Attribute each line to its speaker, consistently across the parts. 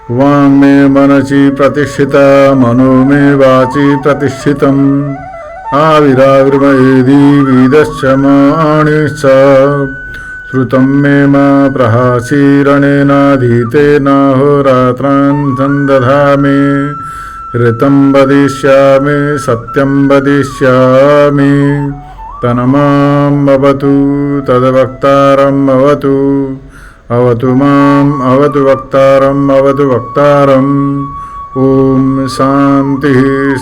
Speaker 1: वाङ् मे मनसि प्रतिष्ठिता मनो मे वाचि प्रतिष्ठितम् आविराविर्मयेदि वेदश्च माणिश्च श्रुतं मे मा प्रहासीरणेनाधीतेन होरात्रान् सन्दधामि ऋतं वदिष्यामि सत्यं वदिष्यामि तन्माम् अवतु तद्वक्तारम् अवतु अवतु माम् अवतु वक्तारम् अवतु वक्तारम् ओम शांति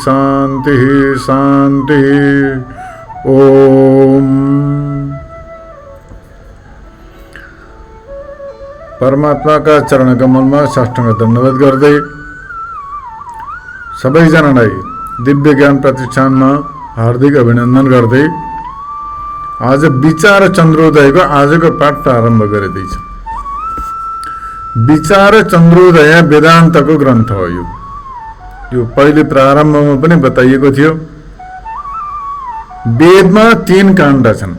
Speaker 1: शांति शांति ओम। परमात्मा का चरण कमल में साष्टांग दण्डवत गर्दै सबैजनालाई दिव्य ज्ञान प्रतिष्ठान में हार्दिक अभिनंदन गर्दै आज विचार चन्द्रोदय को आज को पाठ प्रारंभ गरिँदैछ। विचार चन्द्रोदय वेदांत को ग्रंथ हो। यो पहिले प्रारंभ में पनि बताइएको थियो। वेद में 3 काण्ड छन्,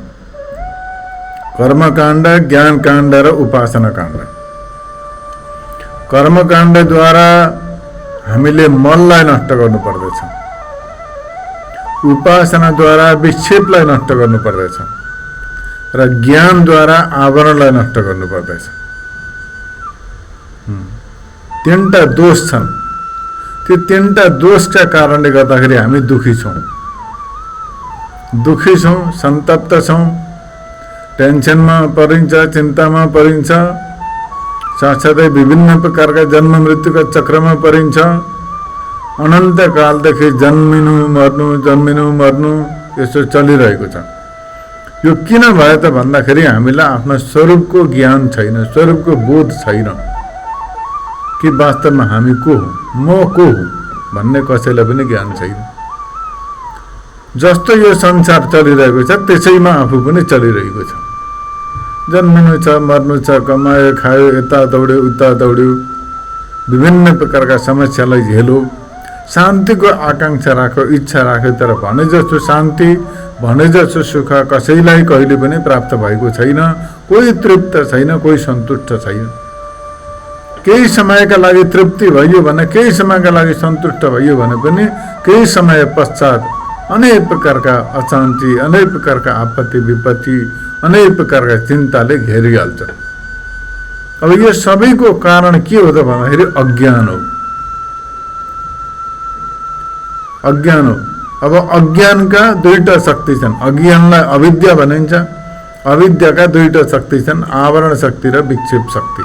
Speaker 1: कर्मकाण्ड, ज्ञान काण्ड र उपासना काण्ड। कर्मकाण्ड द्वारा हामीले मनलाई नष्ट गर्नु पर्दछ, उपासना द्वारा विक्षेपलाई नष्ट गर्नु पर्दछ र ज्ञान द्वारा आवरणलाई नष्ट गर्नु पर्दछ। 3टा दोष छन्। त्यो 3टा दोषका कारणले गर्दाखेरि हामी दुखी छौं, सन्तप्त छौं, टेन्सनमा परिन्छ, चिन्तामा परिन्छ, साथसाथै विभिन्न प्रकारका जन्म मृत्युका चक्रमा परिन्छ। अनन्त कालदेखि जन्मिनु मर्नु यसो चलिरहेको छ। यो किन भयो त भन्दाखेरि हामीलाई आफ्नो स्वरूपको ज्ञान छैन, स्वरूपको बोध छैन कि वास्तवमा हामी को हो, म को हो भन्ने कसैलाई पनि ज्ञान छैन। जस्तो यो संसार चलिरहेको छ त्यसैमा आफू पनि चलिरहेको छ। जन्मिनु छ, मर्नु छ, कमायो खायो, यता दौड्यो उता दौड्यो, विभिन्न प्रकारका समस्यालाई झेलो, शान्तिको आकांक्षा राखो, इच्छा राखो, तर भने जस्तो शान्ति, भने जस्तो सुख कसैलाई कहिले पनि प्राप्त भएको छैन। कोही तृप्त छैन, कोही सन्तुष्ट छैन। केही समयका लागि तृप्ति भयो भने, केही समयका लागि सन्तुष्ट भयो भने पनि केही समय पश्चात अनेक प्रकारका अशान्ति, अनेक प्रकारका आपत्ति विपत्ति, अनेक प्रकारका चिन्ताले घेरिहाल्छ। अब यो सबैको कारण के हो त भन्दाखेरि अज्ञान हो। अज्ञान हो। अब अज्ञानका 2टा शक्ति छन्। अज्ञानलाई अविद्या भनिन्छ। अविद्याका 2टा शक्ति छन्, आवरण शक्ति र विक्षेप शक्ति।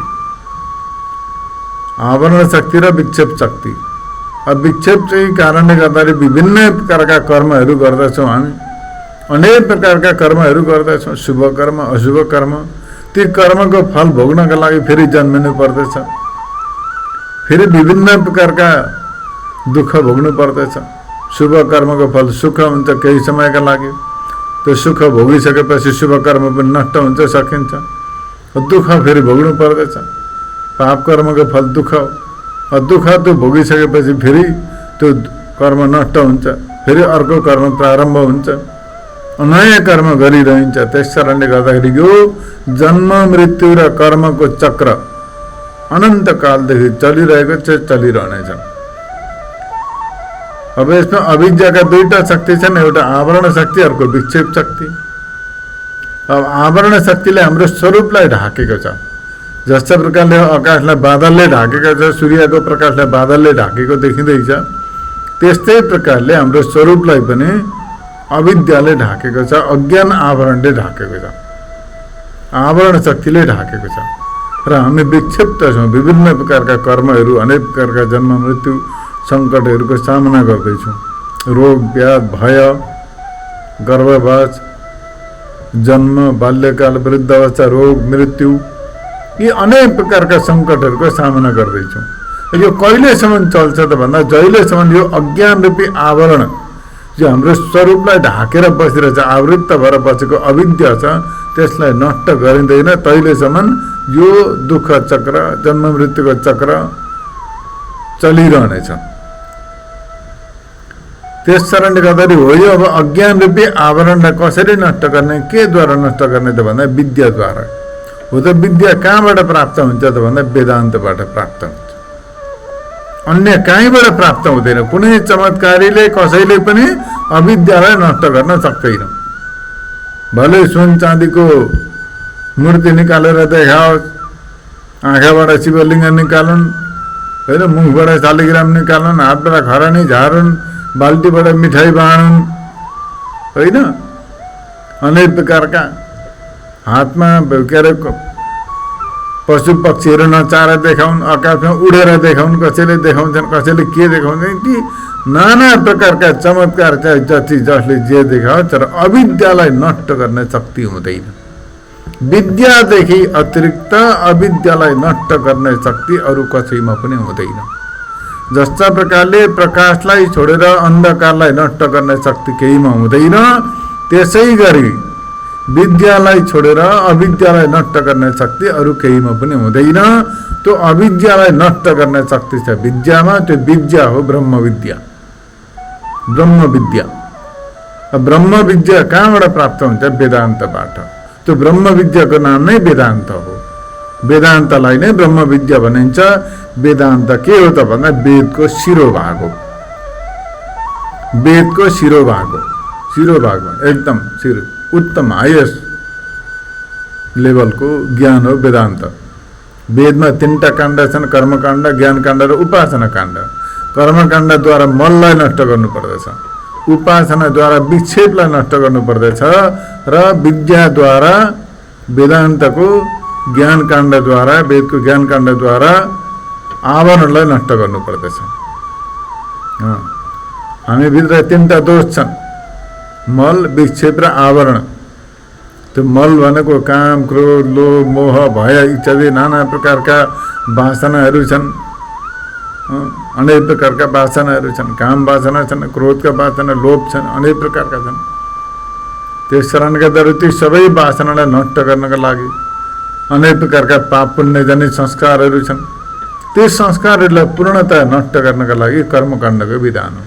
Speaker 1: आवरण शक्ति र विक्षेप शक्ति। अब विक्षेप चाहिँ कारणले गर्दाखेरि विभिन्न प्रकारका कर्महरू गर्दछौँ हामी। अनेक प्रकारका कर्महरू गर्दछौँ, शुभ कर्म, अशुभ कर्म। ती कर्मको फल भोग्नका लागि फेरि जन्मिनु पर्दछ, फेरि विभिन्न प्रकारका दुःख भोग्नु पर्दछ। शुभ कर्मको फल सुख हुन्छ केही समयका लागि, त्यो सुख भोगिसकेपछि शुभ कर्म पनि नष्ट हुन्छ, सकिन्छ। दुःख फेरि भोग्नु पर्दछ। पाप कर्मको फल दुःख हो। दुःख त्यो भोगिसकेपछि फेरि त्यो कर्म नष्ट हुन्छ, फेरि अर्को कर्म प्रारम्भ हुन्छ, नयाँ कर्म गरिरहन्छ। त्यस कारणले गर्दाखेरि यो जन्म मृत्यु र कर्मको चक्र अनन्त कालदेखि चलिरहेको छ, चलिरहनेछ। अब यसमा अविद्याका 2टा शक्ति छन्, एउटा आवरण शक्ति, अर्को विक्षेप शक्ति। अब आवरण शक्तिले हाम्रो स्वरूपलाई ढाकेको छ। जस्तो प्रकारले आकाशलाई बादलले ढाकेको छ, सूर्यको प्रकाशलाई बादलले ढाकेको देखिँदैछ, त्यस्तै प्रकारले हाम्रो स्वरूपलाई पनि अविद्याले ढाकेको छ, अज्ञान आवरणले ढाकेको छ, आवरण शक्तिले ढाकेको छ। र हामी विक्षिप्त छौँ, विभिन्न प्रकारका कर्महरू, अनेक प्रकारका जन्म मृत्यु सङ्कटहरूको सामना गर्दैछौँ। रोग व्याध, भय, गर्भवास, जन्म, बाल्यकाल, वृद्धावस्था, रोग, मृत्यु, यी अनेक प्रकारका सङ्कटहरूको सामना गर्दैछौँ। यो कहिलेसम्म चल्छ त भन्दा जहिलेसम्म यो अज्ञान रूपी आवरण जो हाम्रो स्वरूपलाई ढाकेर बसिरहेछ, आवृत्त भएर बसेको अविद्या छ, त्यसलाई नष्ट गरिँदैन, तहिलेसम्म यो दुःख चक्र, जन्म मृत्युको चक्र चलिरहनेछ। त्यस कारणले गर्दाखेरि हो यो अब अज्ञान रूपी आवरणलाई कसरी नष्ट गर्ने, के द्वारा नष्ट गर्ने त भन्दा विद्याद्वारा हो। त विद्या कहाँबाट प्राप्त हुन्छ त भन्दा वेदान्तबाट प्राप्त हुन्छ। अन्य कहीँबाट प्राप्त हुँदैन। कुनै चमत्कारीले कसैले पनि अविद्यालाई नष्ट गर्न सक्दैन। भले सुन चाँदीको मूर्ति निकालेर देखाओस्, आँखाबाट शिवलिङ्ग निकालुन्, होइन, मुखबाट शालिग्राम निकालुन्, हातबाट खरानी झारुन्, बाल्टीबाट मिठाई बाँडुन्, होइन, अनेक प्रकारका हातमा के अरे पशु पक्षीहरू नचारेर देखाउन्, आकाशमा उडेर देखाउन्, कसैले देखाउँछन्, कसैले के देखाउँछन् कि नाना प्रकारका चमत्कार चाहिँ जति जसले जे देखाओ, तर अविद्यालाई नष्ट गर्ने शक्ति हुँदैन। विद्यादेखि अतिरिक्त अविद्यालाई नष्ट गर्ने शक्ति अरू कसैमा पनि हुँदैन। जस्ता प्रकारले प्रकाशलाई छोडेर अन्धकारलाई नष्ट गर्ने शक्ति केहीमा हुँदैन, त्यसै गरी विद्यालाई छोडेर अविद्यालाई नष्ट गर्ने शक्ति अरू केहीमा पनि हुँदैन। त्यो अविद्यालाई नष्ट गर्ने शक्ति छ विद्यामा, त्यो विद्या हो ब्रह्म विद्या। ब्रह्म विद्या, ब्रह्म विद्या कहाँबाट प्राप्त हुन्छ? वेदान्तबाट। त्यो ब्रह्म विद्याको नाम नै वेदान्त हो। वेदान्तलाई नै ब्रह्म विद्या भनिन्छ। वेदान्त के हो त भन्दा वेदको शिरोभाग हो। वेदको शिरोभाग हो। शिरोभाग एकदम शिरो उत्तम हाइएस्ट लेभलको ज्ञान हो वेदान्त। वेदमा 3टा काण्ड छन्, कर्मकाण्ड, ज्ञानकाण्ड र उपासना काण्ड। कर्मकाण्डद्वारा मललाई नष्ट गर्नुपर्दछ, उपासनाद्वारा विक्षेपलाई नष्ट गर्नुपर्दछ र विद्याद्वारा वेदान्तको ज्ञानकाण्डद्वारा, वेदको ज्ञानकाण्डद्वारा आवरणलाई नष्ट गर्नुपर्दछ। हामीभित्र 3टा दोष छन्, मल, विक्षेप र आवरण। त्यो मल भनेको काम, क्रोध, लोभ, मोह, भय इत्यादि नाना प्रकारका वासनाहरू छन्। अनेक प्रकारका वासनाहरू छन्। काम वासना छन्, क्रोधका वासना, लोभ छन्, अनेक प्रकारका छन्। त्यस कारणका द्वारा ती सबै वासनालाई नष्ट गर्नका लागि अनेक प्रकारका पाप पुण्य जनित संस्कारहरू छन्। ती संस्कारहरूलाई पूर्णतया नष्ट गर्नका लागि कर्मकाण्डको विधान हो।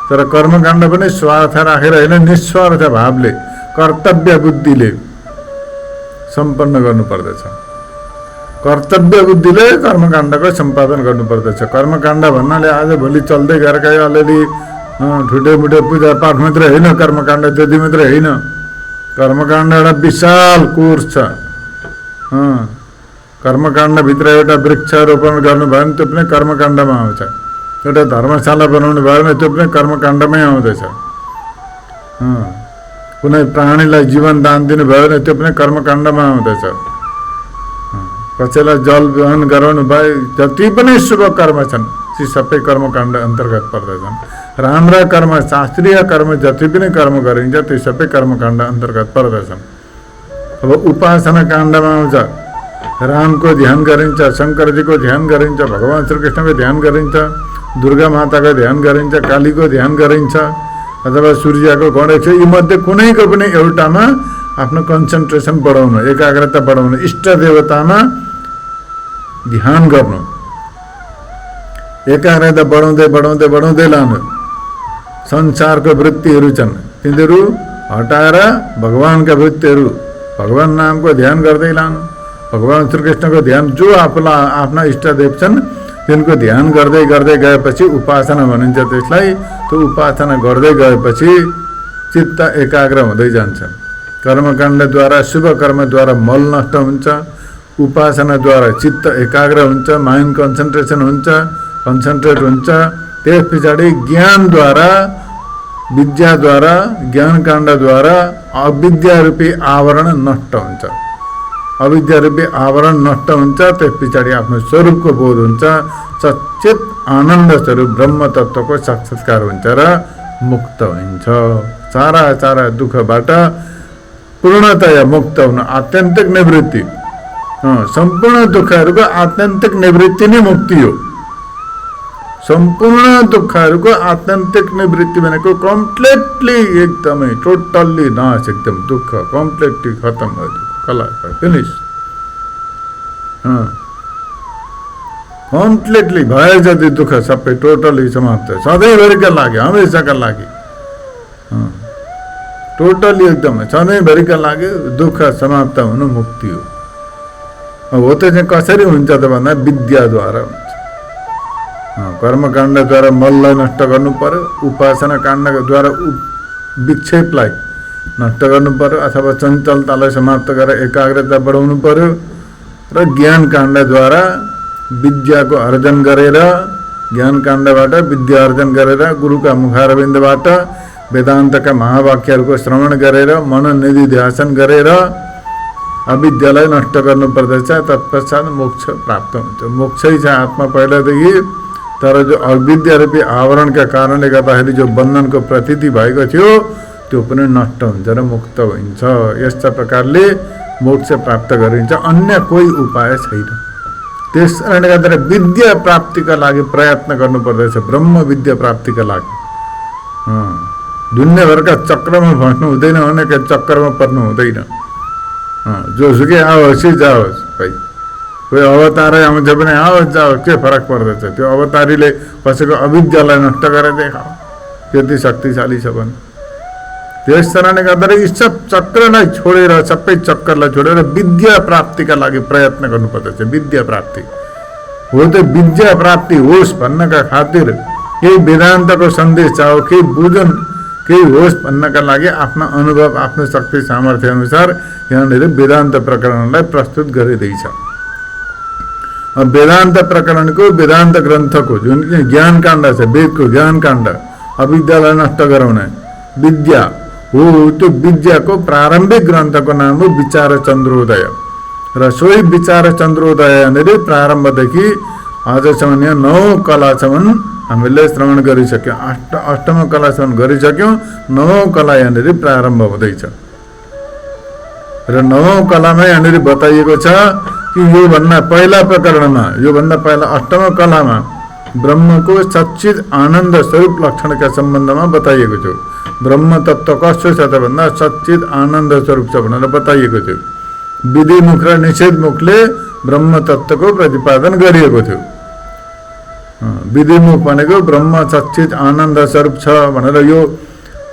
Speaker 1: तर कर्मकाण्ड पनि स्वार्थ राखेर होइन, निस्वार्थ भावले, कर्तव्य बुद्धिले सम्पन्न गर्नुपर्दछ। कर्तव्य बुद्धिले कर्मकाण्डको सम्पादन गर्नुपर्दछ। कर्मकाण्ड भन्नाले आज भोलि चल्दै गरेका अलिअलि ठुटे मुटे पूजापाठ मात्रै होइन, कर्मकाण्ड त्यति मात्रै होइन। कर्मकाण्ड एउटा विशाल कोर्स छ। कर्मकाण्डभित्र एउटा वृक्षारोपण गर्नुभयो भने त्यो पनि कर्मकाण्डमा आउँछ। एउटा धर्मशाला बनाउनु भयो भने त्यो पनि कर्मकाण्डमै आउँदैछ। कुनै प्राणीलाई जीवन दान दिनुभयो भने त्यो पनि कर्मकाण्डमा आउँदैछ। कसैलाई जल ग्रहण गराउनु भयो, जति पनि शुभ कर्म छन् ती सबै कर्मकाण्ड अन्तर्गत पर्दछन्। राम्रा कर्म, शास्त्रीय कर्म, जति पनि कर्म गरिन्छ ती सबै कर्मकाण्ड अन्तर्गत पर्दछन्। अब उपासना काण्डमा आउँछ, रामको ध्यान गरिन्छ, शङ्करजीको ध्यान गरिन्छ, भगवान् श्रीकृष्णको ध्यान गरिन्छ, दुर्गा माताको ध्यान गरिन्छ, कालीको ध्यान गरिन्छ, अथवा सूर्यको, गणेश, यी मध्ये कुनैको पनि एउटामा आफ्नो कन्सन्ट्रेसन बढाउनु, एकाग्रता बढाउनु, इष्ट देवतामा ध्यान गर्नु, एकाग्रता बढाउँदै बढाउँदै बढाउँदै लानु। संसारको वृत्तिहरू छन् तिनीहरू हटाएर भगवान्का वृत्तिहरू, भगवान् नामको ध्यान गर्दै लानु। भगवान् श्रीकृष्णको ध्यान, जो आफूलाई आफ्ना इष्टदेव छन् तिनको ध्यान गर्दै गर्दै गएपछि उपासना भनिन्छ त्यसलाई। त्यो उपासना गर्दै गएपछि चित्त एकाग्र हुँदै जान्छ। कर्मकाण्डद्वारा, शुभ कर्मद्वारा मल नष्ट हुन्छ, उपासनाद्वारा चित्त एकाग्र हुन्छ, माइन्ड कन्सन्ट्रेसन हुन्छ, कन्सन्ट्रेट हुन्छ। त्यस पछाडि ज्ञानद्वारा, विद्याद्वारा, ज्ञानकाण्डद्वारा अविद्यारूपी आवरण नष्ट हुन्छ। अविद्यारूपी आवरण नष्ट हुन्छ, त्यस पछाडि आफ्नो स्वरूपको बोध हुन्छ, सच्चित आनन्द स्वरूप ब्रह्म तत्त्वको साक्षात्कार हुन्छ र मुक्त हुन्छ। सारा सारा दुःखबाट पूर्णतया मुक्त हुन, आत्यन्तिक निवृत्ति। सम्पूर्ण दुःखहरूको आत्यन्तिक निवृत्ति नै मुक्ति हो। सम्पूर्ण दुःखहरूको आत्यन्तिक निवृत्ति भनेको कम्प्लिटली, एकदमै टोटल्ली नाश, एकदम दुःख कम्प्लिटली खत्म भयो, फिनिस। कम्प्लिटली भए जति दुःख सबै टोटली समाप्त, सधैँभरिका लागि, हमेसाका लागि, टोटली एकदमै सधैँभरिका लागि दुःख समाप्त हुनु मुक्ति हो। अब हो त चाहिँ कसरी हुन्छ त भन्दा विद्याद्वारा हुन्छ। कर्मकाण्डद्वारा मललाई नष्ट गर्नु पर्यो, उपासना काण्डद्वारा विक्षेपलाई नष्ट गर्नु पर्यो अथवा चञ्चलतालाई समाप्त गरेर एकाग्रता बढाउनु पर्यो र ज्ञान काण्डद्वारा विद्याको अर्जन गरेर ज्ञान काण्डबाट विद्या अर्जन गरेर गुरुका मुखारविन्दबाट वेदान्तका महावाक्यहरूको श्रवण गरेर मनन ध्यान गरेर अविद्यालाई नष्ट गर्नु पर्दछ। तत्पश्चात मोक्ष प्राप्त हुन्छ। मोक्षै छ आत्मा पहिलादेखि, तर जो अविद्या रूपी आवरणका कारणले गर्दाखेरि जो बन्धनको प्रतीति भएको थियो त्यो पनि नष्ट हुन्छ र मुक्त हुन्छ। यस्ता प्रकारले मोक्ष प्राप्त गरिन्छ, अन्य कोही उपाय छैन। त्यस कारणले गर्दा विद्या प्राप्तिका लागि प्रयत्न गर्नु पर्दछ, ब्रह्म विद्या प्राप्तिका लागि। दुनियाँभरका चक्रमा फस्नु हुँदैन, अनेक चक्करमा पर्नु हुँदैन। जोसुकै आओस् जाओस् भाइ, कोही अवतारै आउँछ भने आओस् जाओस्, के फरक पर्दछ? त्यो अवतारीले कसैको अविद्यालाई नष्ट गरेर देखाओ, त्यति शक्तिशाली छ भने। त्यस कारणले गर्दा यी सब चक्रलाई छोडेर, सबै चक्करलाई छोडेर विद्या प्राप्तिका लागि प्रयत्न गर्नुपर्दछ। विद्या प्राप्ति हो त विद्या प्राप्ति होस् भन्नका खातिर केही वेदान्तको सन्देश चाहो, केही बुझन केही होस् भन्नका लागि आफ्नो अनुभव, आफ्नो शक्ति सामर्थ्य अनुसार यहाँनिर वेदान्त प्रकरणलाई प्रस्तुत गरिँदैछ। वेदान्त प्रकरणको, वेदान्त ग्रन्थको जुन ज्ञान काण्ड छ, वेदको ज्ञान काण्ड, अविद्यालाई नष्ट गराउने विद्या हो, त्यो विद्याको प्रारम्भिक ग्रन्थको नाम हो विचार चन्द्रोदय। र सोही विचार चन्द्रोदय यहाँनिर प्रारम्भदेखि आजसम्म यहाँ 9 कलासम्म हामीले श्रवण गरिसक्यौँ। अष्टम कलासम्म गरिसक्यौँ, 9औं कला यहाँनिर प्रारम्भ हुँदैछ। र 9औं कलामा यहाँनिर बताइएको छ कि योभन्दा पहिला प्रकरणमा, योभन्दा पहिला अष्टम कलामा ब्रह्मको सच्चित आनन्द स्वरूप लक्षणका सम्बन्धमा बताइएको थियो। ब्रह्म तत्त्व कस्तो छ त भन्दा सच्चित आनन्द स्वरूप छ भनेर बताइएको थियो। विधि मुख र निषेध मुखले ब्रह्म तत्त्वको प्रतिपादन गरिएको थियो। विधिमुख भनेको ब्रह्म सच्चित आनन्द स्वरूप छ भनेर यो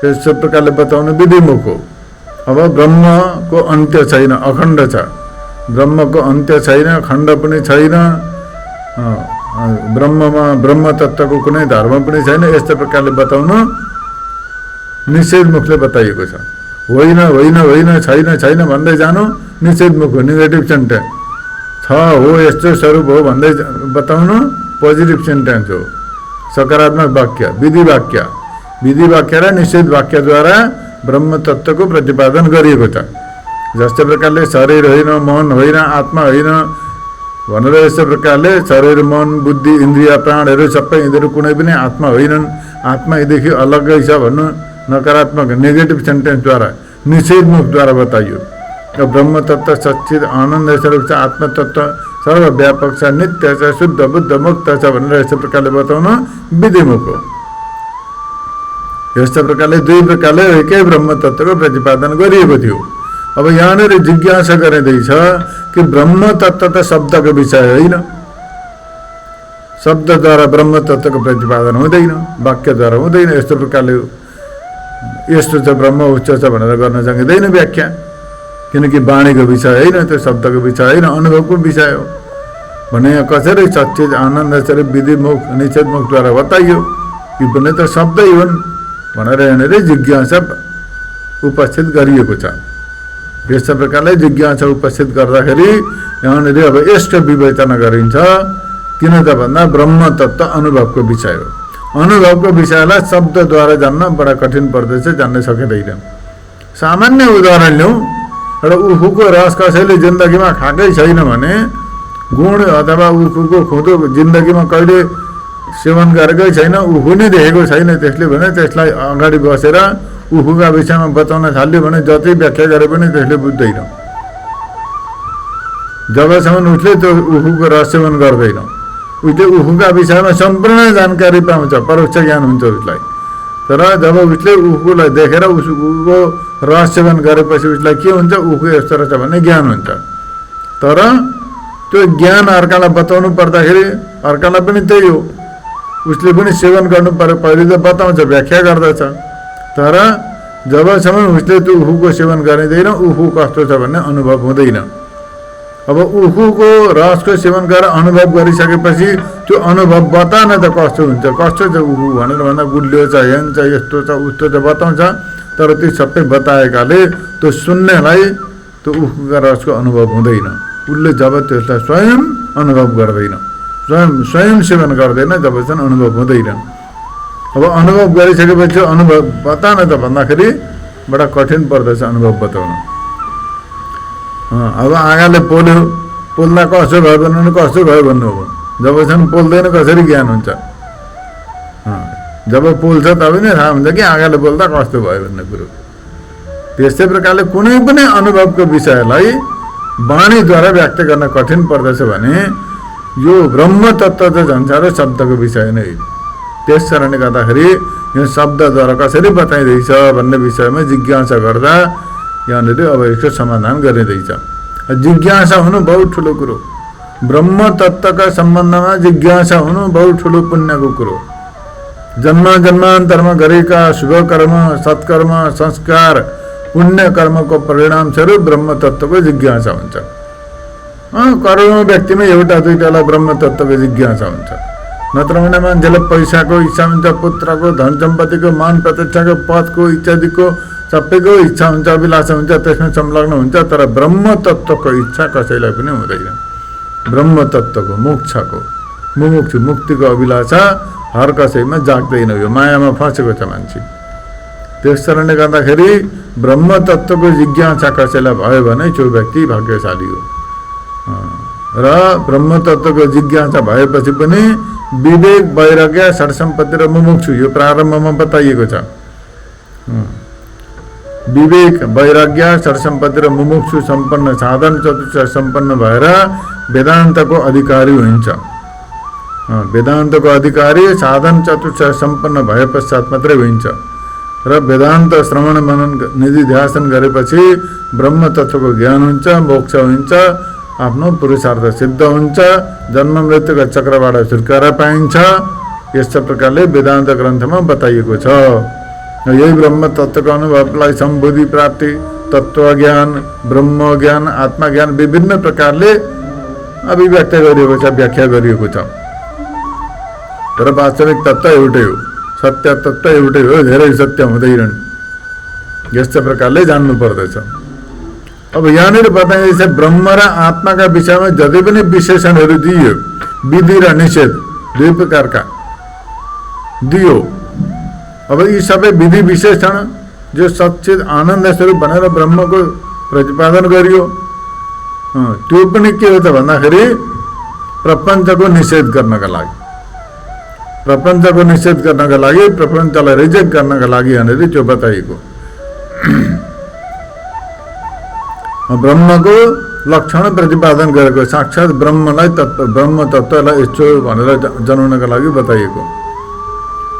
Speaker 1: यस प्रकारले बताउनु विधिमुख हो। अब ब्रह्मको अन्त्य छैन, अखण्ड छ। ब्रह्मको अन्त्य छैन, खण्ड पनि छैन। ब्रह्ममा ब्रह्म तत्त्वको कुनै धर्म पनि छैन। यस्तो प्रकारले बताउनु निषेध मुखले बताइएको छ। होइन होइन होइन, छैन छैन भन्दै जानु निषेध मुख हो, नेगेटिभ सेन्टेन्स। छ हो, यस्तो स्वरूप हो भन्दै बताउनु पोजिटिभ सेन्टेन्स हो, सकारात्मक वाक्य। विधि वाक्य, विधि वाक्य र निषेध वाक्यद्वारा ब्रह्म तत्त्वको प्रतिपादन गरिएको छ। जस्तो प्रकारले शरीर होइन, मन होइन, आत्मा होइन भनेर यस्तो प्रकारले शरीर, मन, बुद्धि, इन्द्रिय, प्राणहरू सबै यिनीहरू कुनै पनि आत्मा होइनन्, आत्मा यीदेखि अलग्गै छ भन्नु नकारात्मक नेगेटिभ सेन्टेन्सद्वारा निषेधमुखद्वारा बताइयो। ब्रह्म तत्त्व सच्चित आनन्द स्वरूप छ, आत्म तत्त्व सर्वव्यापक छ, नित्य छ, शुद्ध बुद्ध मुक्त छ भनेर यस्तो प्रकारले बताउनु विधिमुख हो। यस्तो प्रकारले दुई प्रकारले एकै ब्रह्म तत्त्वको प्रतिपादन गरिएको थियो। अब यहाँनिर जिज्ञासा गरिँदैछ कि ब्रह्म तत्त्व त शब्दको विषय होइन, शब्दद्वारा ब्रह्म तत्त्वको प्रतिपादन हुँदैन, वाक्यद्वारा हुँदैन। यस्तो प्रकारले यस्तो छ ब्रह्म उच्च छ भनेर गर्न सकिँदैन व्याख्या, किनकि वाणीको विषय होइन, त्यो शब्दको विषय होइन, अनुभवको विषय हो भने कसरी सच्चित आनन्द स्वरूप विधिमुख निषेधमुखद्वारा बताइयो कि पनि त शब्दै हुन् भनेर यहाँनिर जिज्ञासा उपस्थित गरिएको छ। यस्तो प्रकारले जिज्ञासा उपस्थित गर्दाखेरि यहाँनिर अब यसको विवेचना गरिन्छ। किन त भन्दा ब्रह्म तत्त्व अनुभवको विषय हो। अनुभवको विषयलाई शब्दद्वारा जान्न बडा कठिन पर्दछ, जान्न सकिँदैन। सामान्य उदाहरण लिउँ, एउटा उखुको रस कसैले जिन्दगीमा खाएकै छैन भने, गुण अथवा उखुको खुँदो जिन्दगीमा कहिले सेवन गरेकै छैन, उखु नै देखेको छैन त्यसले भने त्यसलाई अगाडि बसेर उखुका विषयमा बताउन थाल्यो भने जति व्याख्या गरे पनि त्यसले बुझ्दैन। जबसम्म उसले त्यो उखुको रस सेवन गर्दैन, उसले उखुका विषयमा सम्पूर्ण जानकारी पाउँछ, परोक्ष ज्ञान हुन्छ उसलाई। तर जब उसले उखुलाई देखेर उसको रस सेवन गरेपछि उसलाई के हुन्छ, उखु यस्तो रहेछ भन्ने ज्ञान हुन्छ। तर त्यो ज्ञान अर्कालाई बताउनु पर्दाखेरि अर्कालाई पनि त्यही हो, उसले पनि सेवन गर्नु पर्यो, पहिले त बताउँछ, व्याख्या गर्दछ। तर जबसम्म उसले त्यो उखुको सेवन गरिँदैन, उखु कस्तो छ भन्ने अनुभव हुँदैन। अब उखुको रसको सेवन गरेर अनुभव गरिसकेपछि त्यो अनुभव बता न त कस्तो हुन्छ, कस्तो छ उखु भनेर भन्दा गुलियो छ, हेन छ, यस्तो छ, उस्तो छ बताउँछ। तर त्यो सबै बताएकाले त्यो सुन्नेलाई त्यो उखुका रसको अनुभव हुँदैन। उसले जब त्यसलाई स्वयं अनुभव गर्दैन, स्वयं सेवन गर्दैन, जबसम्म अनुभव हुँदैन। अब अनुभव गरिसकेपछि अनुभव बता न त भन्दाखेरि बडा कठिन पर्दछ अनुभव बताउन। अब आँगाले पोल्यो, पोल्दा कस्तो भयो भन्नु, कस्तो भयो भन्नु हो। जबसम्म पोल्दैन कसरी ज्ञान हुन्छ? जब पोल्छ तब नै थाहा हुन्छ कि आँगाले पोल्दा कस्तो भयो भन्ने कुरो। त्यस्तै प्रकारले कुनै पनि अनुभवको विषयलाई वाणीद्वारा व्यक्त गर्न कठिन पर्दछ भने यो ब्रह्म तत्त्व त झन् साह्रो शब्दको विषय नै। त्यस कारणले गर्दाखेरि यो शब्दद्वारा कसरी बताइँदैछ भन्ने विषयमा जिज्ञासा गर्दा यहाँनिर अब यसको समाधान गरिँदैछ। जिज्ञासा हुनु बहुत ठुलो कुरो। ब्रह्म तत्त्वका सम्बन्धमा जिज्ञासा हुनु बहुत ठुलो पुण्यको कुरो। जन्म जन्मान्तरमा गरेका शुभ कर्म, सत्कर्म, संस्कार, पुण्य कर्मको परिणाम स्वरूप ब्रह्म तत्त्वको जिज्ञासा हुन्छ। करोडौँ व्यक्तिमा एउटा दुईटालाई ब्रह्म तत्त्वको जिज्ञासा हुन्छ। नत्र भने मान्छेलाई पैसाको इच्छा हुन्छ, पुत्रको, धन सम्पत्तिको, मान प्रतिष्ठाको, पदको इत्यादिको सबैको इच्छा हुन्छ, अभिलाषा हुन्छ, त्यसमा संलग्न हुन्छ। तर ब्रह्म तत्त्वको इच्छा कसैलाई पनि हुँदैन। ब्रह्म तत्त्वको, मोक्षको, मुमुक्षु मुक्तिको अभिलाषा हर कसैमा जाग्दैन। यो मायामा फँसेको छ मान्छे। त्यस कारणले गर्दाखेरि ब्रह्म तत्त्वको जिज्ञासा कसैलाई भयो भने त्यो व्यक्ति भाग्यशाली हो। र ब्रह्म तत्त्वको जिज्ञासा भएपछि पनि विवेक, वैराग्य, षड्सम्पत्ति र मुमुक्षु यो प्रारम्भमा बताइएको छ। विवेक, वैराग्य, षड्सम्पत्ति र मुमुक्षु सम्पन्न साधन चतुष्टय सम्पन्न भएर वेदान्तको अधिकारी हुन्छ। वेदान्तको अधिकारी साधन चतुष्टय सम्पन्न भए पश्चात मात्रै हुन्छ। र वेदान्त श्रवण मनन निधि ध्यासन गरेपछि ब्रह्म तत्त्वको ज्ञान हुन्छ, मोक्ष हुन्छ, आफ्नो पुरुषार्थ सिद्ध हुन्छ, जन्म मृत्युका चक्रबाट छुटकारा पाइन्छ। यस्तो प्रकारले वेदान्त ग्रन्थमा बताइएको छ। यही ब्रह्म तत्त्वको अनुभवलाई सम्बुद्धि प्राप्ति, तत्त्वज्ञान, ब्रह्म ज्ञान, आत्मज्ञान विभिन्न प्रकारले अभिव्यक्त गरिएको छ, व्याख्या गरिएको छ। तर वास्तविक तत्त्व एउटै हो, सत्य तत्त्व एउटै हो, धेरै सत्य हुँदैनन्। यस्तो प्रकारले जान्नु पर्दछ। अब यहाँनिर बताइँदैछ ब्रह्म र आत्माका विषयमा जति पनि विशेषणहरू दिइयो, विधि र निषेध दुई प्रकारका दियो। अब यी सबै विधि विशेषण जो सच्चित आनन्द स्वरूप भनेर ब्रह्मको प्रतिपादन गरियो, त्यो पनि के हो त भन्दाखेरि प्रपञ्चको निषेध गर्नका लागि, प्रपञ्चको निषेध गर्नका लागि, प्रपञ्चलाई रिजेक्ट गर्नका लागि यहाँनिर त्यो बताइएको। ब्रह्मको लक्षण प्रतिपादन गरेको, साक्षात् ब्रह्मलाई ब्रह्म तत्त्वलाई यस्तो भनेर जनाउनका लागि बताइएको।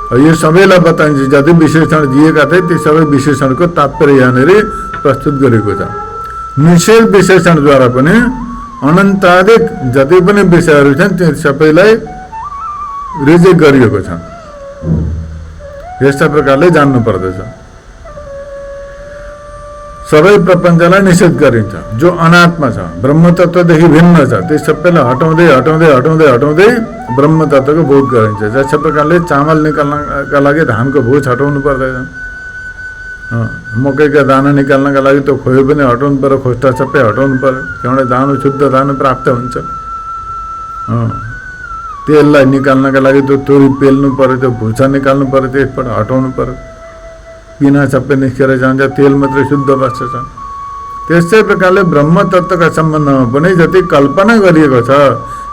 Speaker 1: यो सबैलाई बताइन्छ। जति विशेषण दिएका थिए ती सबै विशेषणको तात्पर्य यहाँनिर प्रस्तुत गरेको छ। निषेध विशेषणद्वारा पनि अनन्ताधिक जति पनि विषयहरू छन् ती सबैलाई रिजेक्ट गरिएको छ। यस्ता प्रकारले जान्नु पर्दछ। सबै प्रपञ्चलाई निषेध गरिन्छ। जो अनात्मा छ, ब्रह्म तत्त्वदेखि भिन्न छ, त्यो सबैलाई हटाउँदै हटाउँदै हटाउँदै हटाउँदै ब्रह्म तत्त्वको बोध गरिन्छ। जस्तो प्रकारले चामल निकाल्नका लागि धानको भोज हटाउनु पर्दैन, मकैका दाना निकाल्नका लागि त्यो खोयो पनि हटाउनु पर्यो, खोस्टा सबै हटाउनु पर्यो, त्यहाँबाट दानो शुद्ध दानो प्राप्त हुन्छ। तेललाई निकाल्नका लागि त्यो तोरी पेल्नु पर्यो, त्यो भुसा निकाल्नु पर्यो, त्यसबाट हटाउनु पर्यो, बिना सबै निस्केर जान्छ, तेल मात्रै शुद्ध बस्छ। त्यस्तै प्रकारले ब्रह्म तत्त्वका सम्बन्धमा पनि जति कल्पना गरिएको छ,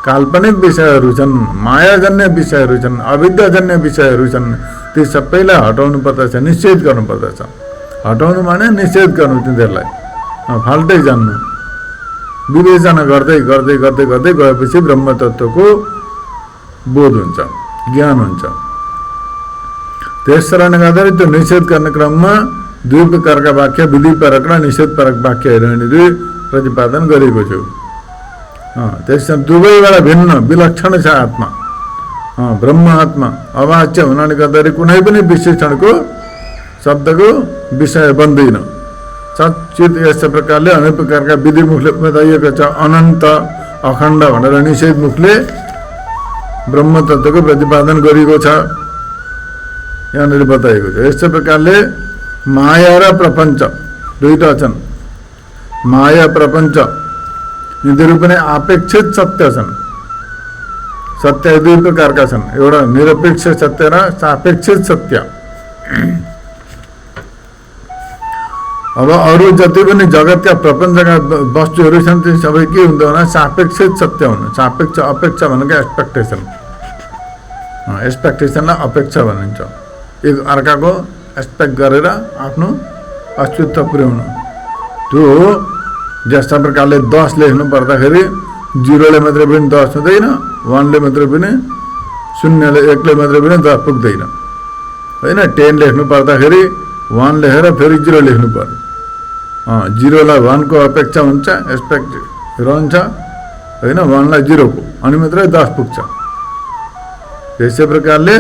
Speaker 1: काल्पनिक विषयहरू छन्, मायाजन्य विषयहरू छन्, अविद्याजन्य विषयहरू छन्, ती सबैलाई हटाउनु पर्दछ, निषेध गर्नुपर्दछ। हटाउनु माने निषेध गर्नु, तिनीहरूलाई फाल्टै जान्नु। विवेचना गर्दै गर्दै गर्दै गर्दै गएपछि ब्रह्म तत्त्वको बोध हुन्छ, ज्ञान हुन्छ। त्यस कारणले गर्दा त्यो निषेध गर्ने क्रममा दुई प्रकारका वाक्य, विधिपरक र निषेधपरक वाक्यहरू प्रतिपादन गरेको छु। त्यस दुवैबाट भिन्न विलक्षण छ आत्मा, ब्रह्म आत्मा अवाच्य हुनाले गर्दाखेरि कुनै पनि विशेषणको शब्दको विषय बन्दैन। सच्चित यस प्रकारले अनेक प्रकारका विधि मुखले बताइएको छ। अनन्त अखण्ड भनेर निषेध मुखले ब्रह्म तत्त्वको प्रतिपादन गरिएको छ, यहाँनिर बताइएको छ। यस्तै प्रकारले माया र प्रपञ्च दुईटा छन्। माया प्रपञ्च यिनीहरू पनि अपेक्षित सत्य छन्। सत्य दुई प्रकारका छन्, एउटा निरपेक्ष सत्य र सापेक्षित सत्य। अब अरू जति पनि जगतका प्रपञ्चका वस्तुहरू छन् ती सबै के हुँदो भने सापेक्षित सत्य हुनु। सापेक्ष अपेक्षा भनेको एक्सपेक्टेसन, एक्सपेक्टेसनलाई अपेक्षा भनिन्छ। एक अर्काको एक्सपेक्ट गरेर आफ्नो अस्तित्व पुर्याउनु। त्यो जस्ता प्रकारले 10 लेख्नु पर्दाखेरि 0ले मात्रै पनि 10 हुँदैन, 1ले मात्रै पनि 0ले 1ले मात्रै पनि 10 पुग्दैन होइन। 10 लेख्नु पर्दाखेरि 1 लेखेर फेरि 0 लेख्नु पर्यो। 0लाई 1 को अपेक्षा हुन्छ, एक्सपेक्ट रहन्छ होइन, 1लाई 0 को, अनि मात्रै 10 पुग्छ। त्यसै प्रकारले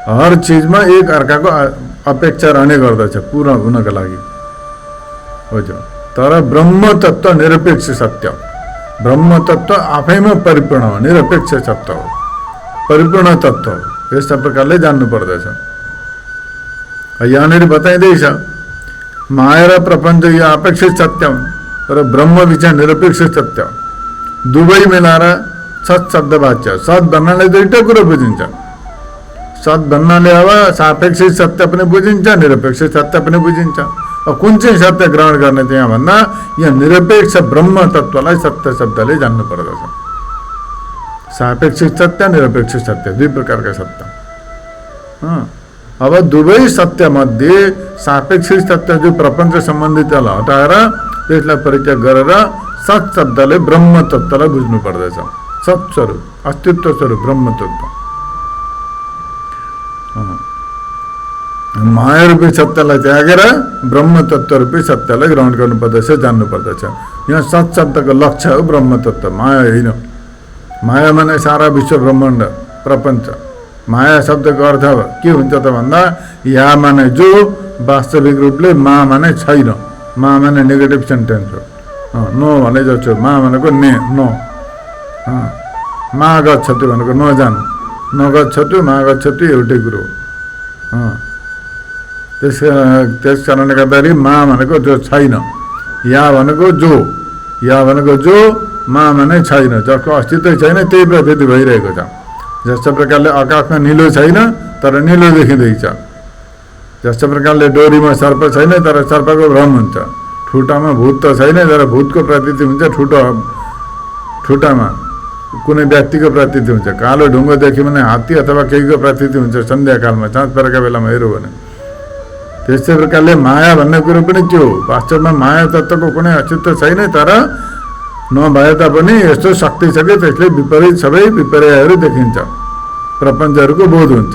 Speaker 1: हर चिजमा एक अर्काको अपेक्षा रहने गर्दछ पूरा हुनका लागि हो। तर ब्रह्म तत्त्व निरपेक्ष सत्य, ब्रह्म तत्त्व आफैमा परिपूर्ण हो, निरपेक्ष सत्य हो, परिपूर्ण तत्त्व हो। यस्ता प्रकारले जान्नु पर्दछ। यहाँनिर बताइँदैछ माया र प्रपञ्च यो अपेक्षित सत्य हुन्, तर ब्रह्म विचार निरपेक्ष सत्य। दुवै मिलाएर सत शब्द वाच्य। सत भन्नाले दुईटा कुरो बुझिन्छ। सत भन्नाले अब सापेक्षित सत्य पनि बुझिन्छ, निरपेक्ष सत्य पनि बुझिन्छ। कुन चाहिँ सत्य ग्रहण गर्ने त्यहाँ भन्दा यहाँ निरपेक्ष ब्रह्म तत्त्वलाई सत्य शब्दले जान्नु पर्दछ। सापेक्षिक सत्य, निरपेक्ष सत्य दुई प्रकारका सत्य। अब दुवै सत्य मध्ये सापेक्षिक सत्य जो प्रपञ्च सम्बन्धितलाई हटाएर त्यसलाई परित्याग गरेर सत शब्दले ब्रह्म तत्त्वलाई बुझ्नु पर्दछ। सत स्वरूप, अस्तित्व स्वरूप ब्रह्म तत्त्व। माया रूपी सत्यलाई त्यागेर ब्रह्म तत्त्व रूपी सत्यलाई ग्रहण गर्नुपर्दछ, जान्नु पर्दछ। यहाँ सत शब्दको लक्ष्य हो ब्रह्म तत्त्व, माया होइन। माया माने सारा विश्व ब्रह्माण्ड प्रपञ्च। माया शब्दको अर्थ के हुन्छ त भन्दा या माने जो, वास्तविक रूपले मा माने छैन। मा माने नेगेटिभ सेन्टेन्स हो। नो भने जस्तो, मा भनेको नो। मा गच्छतु भनेको नजान, नगच्छतु मा गच्छतु एउटै कुरो हो। त्यस कारणले गर्दाखेरि मा भनेको जो छैन, या भनेको जो, या भनेको जो, मा माने छैन, जसको अस्तित्व छैन त्यही प्रतीत भइरहेको छ। जस्तो प्रकारले आकाशमा निलो छैन तर निलो देखिँदैछ। जस्तो प्रकारले डोरीमा सर्प छैन तर सर्पको भ्रम हुन्छ। ठुटामा भूत त छैन तर भूतको प्रतीति हुन्छ ठुटामा, कुनै व्यक्तिको प्रतीति हुन्छ। कालो ढुङ्गो देख्यो भने हात्ती अथवा केहीको प्रतीति हुन्छ सन्ध्याकालमा, साँझ परेका बेलामा हेऱ्यो भने। त्यस्तै प्रकारले माया भन्ने कुरो पनि त्यो हो। वास्तवमा माया तत्त्वको कुनै अस्तित्व छैन, तर नभए तापनि यस्तो शक्ति छ कि त्यसले विपरीत सबै विपर्ययहरू देखिन्छ, प्रपञ्चहरूको बोध हुन्छ।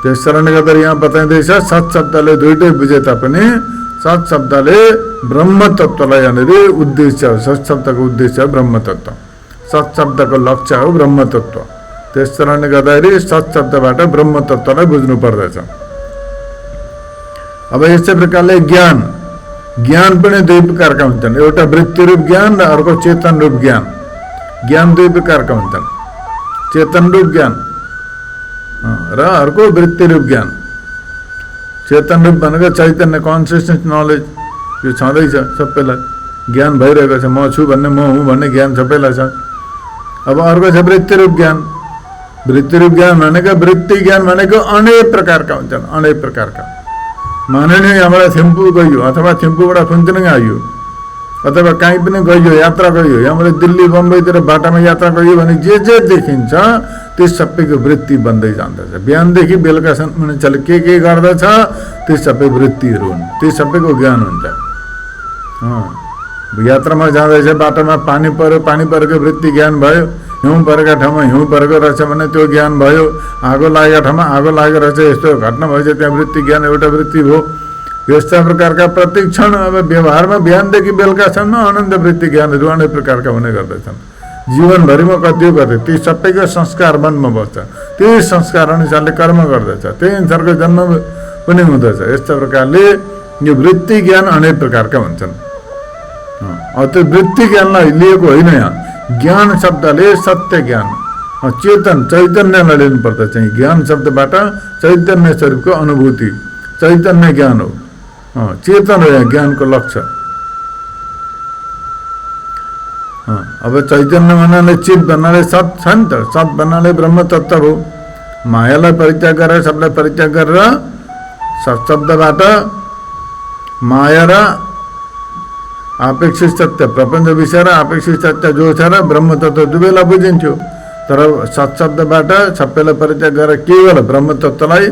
Speaker 1: त्यस कारणले गर्दा यहाँ बताइँदैछ सत शब्दले दुइटै बुझे तापनि सत शब्दले ब्रह्म तत्त्वलाई यहाँनिर उद्देश्य हो। सत शब्दको उद्देश्य हो ब्रह्म तत्त्व, सत शब्दको लक्ष्य हो ब्रह्म तत्त्व। त्यस कारणले गर्दाखेरि सत शब्दबाट ब्रह्म तत्त्वलाई बुझ्नु पर्दछ। अब यस्तै प्रकारले ज्ञान, ज्ञान पनि दुई प्रकारका हुन्छन्। एउटा वृत्ति रूप ज्ञान र अर्को चेतन रूप ज्ञान। ज्ञान दुई प्रकारका हुन्छन्, चेतन रूप ज्ञान र अर्को वृत्ति रूप ज्ञान। चेतन रूप भनेको चैतन्य, कन्सियसनेस नलेज, यो छँदैछ सबैलाई, ज्ञान भइरहेको छ। म छु भन्ने, म हुँ भन्ने ज्ञान सबैलाई छ। अब अर्को छ वृत्ति रूप ज्ञान। वृत्ति रूप ज्ञान भनेको, वृत्ति ज्ञान भनेको अनेक प्रकारका हुन्छन्, अनेक प्रकारका। मानिलिउँ यहाँबाट थिम्पू गइयो अथवा थिम्पूबाट फुन्चुलिङ आइयो अथवा कहीँ पनि गइयो, यात्रा गइयो, यहाँबाट दिल्ली बम्बईतिर बाटामा यात्रा गइयो भने जे देखिन्छ त्यो सबैको वृत्ति बन्दै जान्दछ। बिहानदेखि बेलुकासम्म मान्छेले के गर्दछ त्यो सबै वृत्तिहरू हुन्, त्यो सबैको ज्ञान हुन्छ। यात्रामा जाँदैछ, बाटोमा पानी पर्यो, पानी परेको वृत्ति ज्ञान भयो। हिउँ परेका ठाउँमा हिउँ परेको रहेछ भने त्यो ज्ञान भयो। आगो लागेका ठाउँमा आगो लागेको रहेछ, यस्तो घटना भएछ, त्यहाँ वृत्ति ज्ञान एउटा वृत्ति भयो। यस्ता प्रकारका प्रत्येक क्षण अब व्यवहारमा बिहानदेखि बेलुकासम्म अनन्त वृत्ति ज्ञानहरू अनेक प्रकारका हुने गर्दछन्। जीवनभरिमा कति ती सबैको संस्कार मनमा बस्छ, त्यही संस्कार अनुसारले कर्म गर्दछ, त्यही अनुसारको जन्म पनि हुँदछ। यस्ता प्रकारले यो वृत्ति ज्ञान अनेक प्रकारका हुन्छन्। त्यो वृत्ति ज्ञानलाई लिएको होइन। यहाँ ज्ञान शब्दले सत्य ज्ञान, चेतन चैतन्यलाई लिनुपर्दछ। ज्ञान शब्दबाट चैतन्य स्वरूपको अनुभूति चैतन्य ज्ञान हो। चेतन हो यहाँ ज्ञानको लक्ष्य। अब चैतन्य भन्नाले चित भन्नाले सत छ नि त। सत भन्नाले ब्रह्म तत्व हो। मायालाई परित्याग गरेर सबलाई परित्याग गरेर सत शब्दबाट माया र आपेक्षिक सत्य, प्रपञ्च विषय र आपेक्षिक सत्य जो छ र ब्रह्म तत्व दुवैलाई बुझिन्थ्यो। तर सत शब्दबाट सबैलाई परित्याग गरेर केवल ब्रह्म तत्वलाई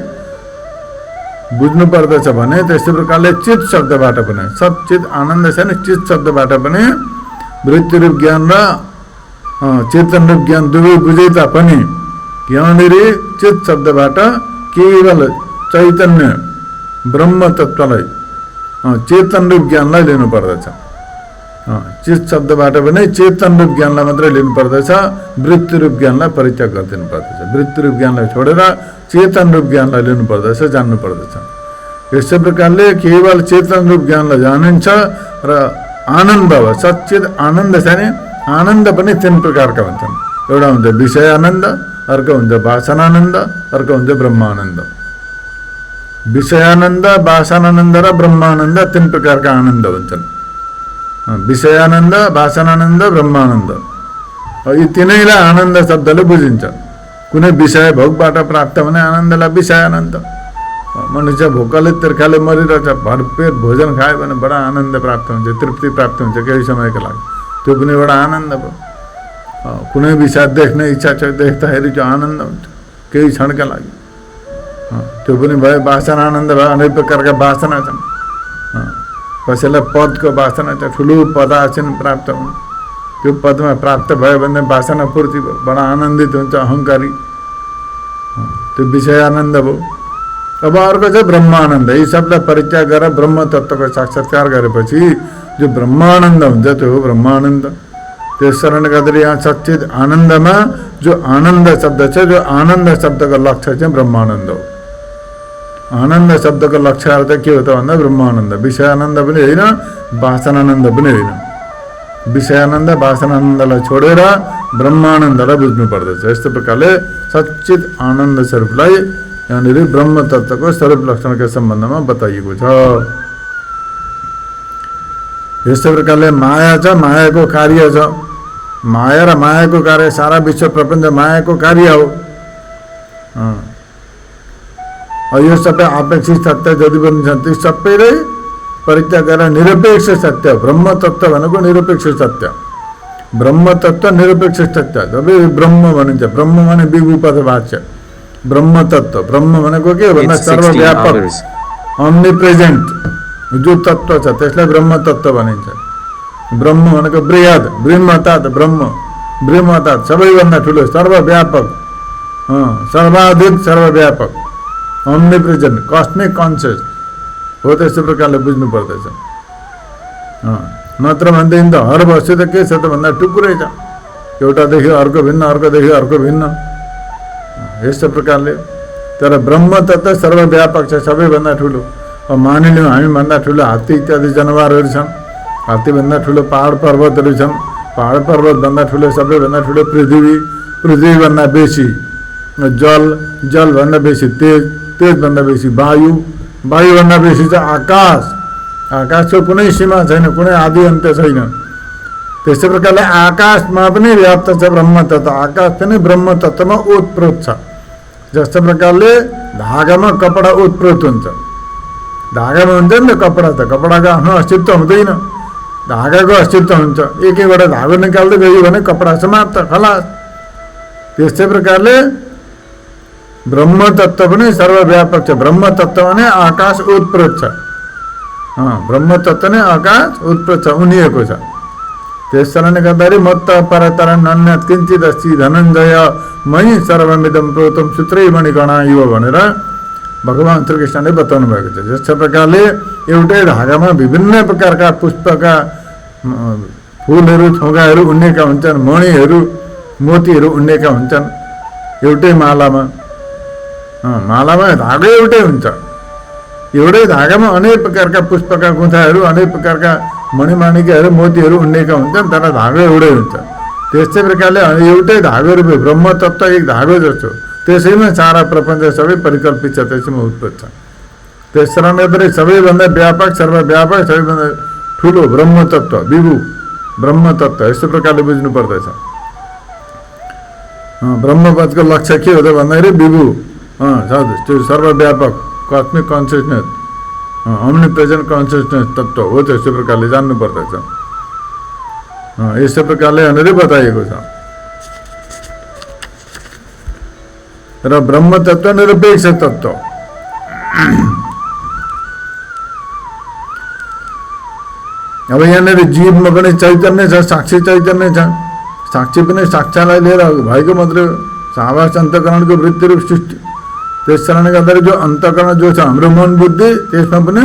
Speaker 1: बुझ्नु पर्दछ भने त्यस्तै प्रकारले चित शब्दबाट पनि सचित आनन्द छ नि, चित शब्दबाट पनि वृत्ति रूप ज्ञान र चेतन रूप ज्ञान दुवै बुझे तापनि यहाँनिर चित शब्दबाट केवल चैतन्य ब्रह्म तत्वलाई चेतन रूप ज्ञानलाई लिनु पर्दछ। चित शब्दबाट पनि चेतन रूप ज्ञानलाई मात्रै लिनु पर्दछ। वृत्ति रूप ज्ञानलाई परित्याग गरिदिनु पर्दछ। वृत्ति रूप ज्ञानलाई छोडेर चेतन रूप ज्ञानलाई लिनु पर्दछ, जान्नु पर्दछ। यस्तै प्रकारले केवल चेतन रूप ज्ञानलाई जानिन्छ र आनन्द भयो। सच्चित आनन्द छ नि, आनन्द पनि तीन प्रकारका हुन्छन्। एउटा हुन्छ विषय आनन्द, अर्को हुन्छ वासनानन्द, अर्को हुन्छ ब्रह्मानन्द। विषयानन्द, वासनानन्द र ब्रह्मानन्द तीन प्रकारका आनन्द हुन्छन्। विषयानन्द, वासनानन्द, ब्रह्मानन्द। यी तीनैलाई आनन्द शब्दले बुझिन्छ। कुनै विषय भोगबाट प्राप्त हुने आनन्दलाई विषयानन्द। मनुष्य भोकले तिर्खाले मरिरहेछ, भरपेट भोजन खायो भने बडा आनन्द प्राप्त हुन्छ, तृप्ति प्राप्त हुन्छ केही समयको लागि, त्यो पनि एउटा आनन्द भयो। कुनै विषय देख्ने इच्छा छ, देख्दाखेरि त्यो आनन्द हुन्छ केही क्षणका लागि, त्यो पनि भयो। वासना आनन्द भयो। अनेक प्रकारका वासना छन्। कसैलाई पदको वासना छ, ठुलो पद आसन प्राप्त हुनु, त्यो पदमा प्राप्त भयो भने वासना पूर्ति भयो, बडा आनन्दित हुन्छ अहङ्कारी, त्यो विषय आनन्द भयो। अब अर्को चाहिँ ब्रह्मानन्द। यी सबलाई परित्याग गरेर ब्रह्म तत्त्वको साक्षात्कार गरेपछि जो ब्रह्मानन्द हुन्छ त्यो हो ब्रह्मानन्द। त्यस कारणले गर्दाखेरि यहाँ सच्चित आनन्दमा जो आनन्द शब्द छ, जो आनन्द शब्दको लक्ष्य चाहिँ ब्रह्मानन्द हो। आनन्द शब्दको लक्ष्य अर्थ के हो त भन्दा ब्रह्मानन्द। विषयानन्द पनि होइन, वासनानन्द पनि होइन। विषयानन्द वासनानन्दलाई छोडेर ब्रह्मानन्दलाई बुझ्नु पर्दछ। यस्तो प्रकारले सच्चित आनन्द स्वरूपलाई यहाँनिर ब्रह्म तत्त्वको स्वरूप लक्षणका सम्बन्धमा बताइएको छ। यस्तो प्रकारले माया छ, मायाको कार्य छ। माया र मायाको कार्य, सारा विश्व प्रपञ्च मायाको कार्य हो। यो सबै अपेक्षित सत्य जति पनि छन् ती सबैले परित्याग गरेर निरपेक्ष सत्य, ब्रह्म तत्त्व भनेको निरपेक्ष सत्य। ब्रह्म तत्त्व निरपेक्ष सत्य, जब ब्रह्म भनिन्छ। ब्रह्म भने विभूपद वाच्य ब्रह्म तत्त्व। ब्रह्म भनेको के भन्दा सर्वव्यापक, अम्निप्रेजेन्ट जो तत्त्व छ त्यसलाई ब्रह्म तत्त्व भनिन्छ। ब्रह्म भनेको बृहद, ब्रह्मतात ब्रह्म, ब्रह्मतात सबैभन्दा ठुलो, सर्वव्यापक, सर्वाधिक सर्वव्यापक, अम्निप्रेजेन्ट, कस्मिक कन्सियस हो। त्यस्तो प्रकारले बुझ्नु पर्दछ। नत्र भनेदेखि त हर वस्तु त के छ त भन्दा टुक्रै छ, एउटादेखि अर्को भिन्न, अर्कोदेखि अर्को भिन्न, यस्तो प्रकारले। तर ब्रह्म तत्त्व सर्वव्यापक छ, सबैभन्दा ठुलो। अब मानिलिउँ हामीभन्दा ठुलो हात्ती इत्यादि जनावरहरू छन्, हात्तीभन्दा ठुलो पहाड पर्वतहरू छन्, पहाड पर्वतभन्दा ठुलो सबैभन्दा ठुलो पृथ्वी, पृथ्वीभन्दा बेसी जल, जलभन्दा बेसी तेज, तेजभन्दा बेसी वायु, वायुभन्दा बेसी चाहिँ आकाश, आकाशको कुनै सीमा छैन, कुनै आदि अन्त्य छैन। त्यस्तै प्रकारले आकाशमा पनि व्याप्त छ ब्रह्म तत्त्व। आकाश पनि ब्रह्म तत्त्वमा ओतप्रोत छ। जस्तो प्रकारले धागामा कपडा ओतप्रोत हुन्छ। धागामा हुन्छ नि त कपडा, त कपडाको आफ्नो अस्तित्व हुँदैन, धागाको अस्तित्व हुन्छ। एकैवटा धागो निकाल्दै गयो भने कपडा समाप्त, खलास। त्यस्तै प्रकारले ब्रह्म तत्त्व पनि सर्वव्यापक छ। ब्रह्म तत्त्व भने आकाश ओतप्रोत छ। ब्रह्म तत्त्व नै आकाश ओतप्रोत छ, उनिएको छ। त्यस कारणले गर्दाखेरि मत्त परतर नन्यत् किञ्चित् अस्ति धनञ्जय मयि सर्वमिदं प्रोतं सूत्रैर्मणिगणा इव भनेर भगवान् श्रीकृष्णले बताउनु भएको छ। जस्तो प्रकारले एउटै धागामा विभिन्न प्रकारका पुष्पका फुलहरू, थोगाहरू उन्नेका हुन्छन्, मणिहरू, मोतीहरू उन्नेका हुन्छन् एउटै मालामा। मालामा धागो एउटै हुन्छ, एउटै धागामा अनेक प्रकारका पुष्पका गुथाहरू, अनेक प्रकारका मणिमाणिक्यहरू, मोतीहरू उन्नेका हुन्छन्, तर धागो एउटै हुन्छ। त्यस्तै प्रकारले एउटै धागो रूपी ब्रह्म तत्त्व एक धागो जस्तो, त्यसैमा सारा प्रपञ्च सबै परिकल्पित छ, त्यसैमा उत्पत्ति छ। त्यस कारणले सबैभन्दा व्यापक, सर्वव्यापक, सबैभन्दा ठुलो ब्रह्म तत्त्व, विभु ब्रह्म तत्त्व, यस्तो प्रकारले बुझ्नु पर्दछ। ब्रह्मपदको लक्ष्य के हो त भन्दाखेरि विभु, त्यो सर्वव्यापक cosmic consciousness, Omni present consciousness तत्त्व हो, त्यस्तो प्रकारले जान्नु पर्दछ। यस्तो प्रकारले यहाँनिर बताइएको छ। र ब्रह्म तत्त्व निरपेक्ष तत्त्व, अब यहाँनिर जीवमा पनि चैतन्य छ, साक्षी चैतन्य छ। साक्षी पनि साक्षालाई लिएर भएको मात्रै आभास अन्तःकरणको वृत्ति रूप सृष्टि। त्यस कारणले गर्दाखेरि जो अन्तःकरण जो छ हाम्रो मन बुद्धि, त्यसमा पनि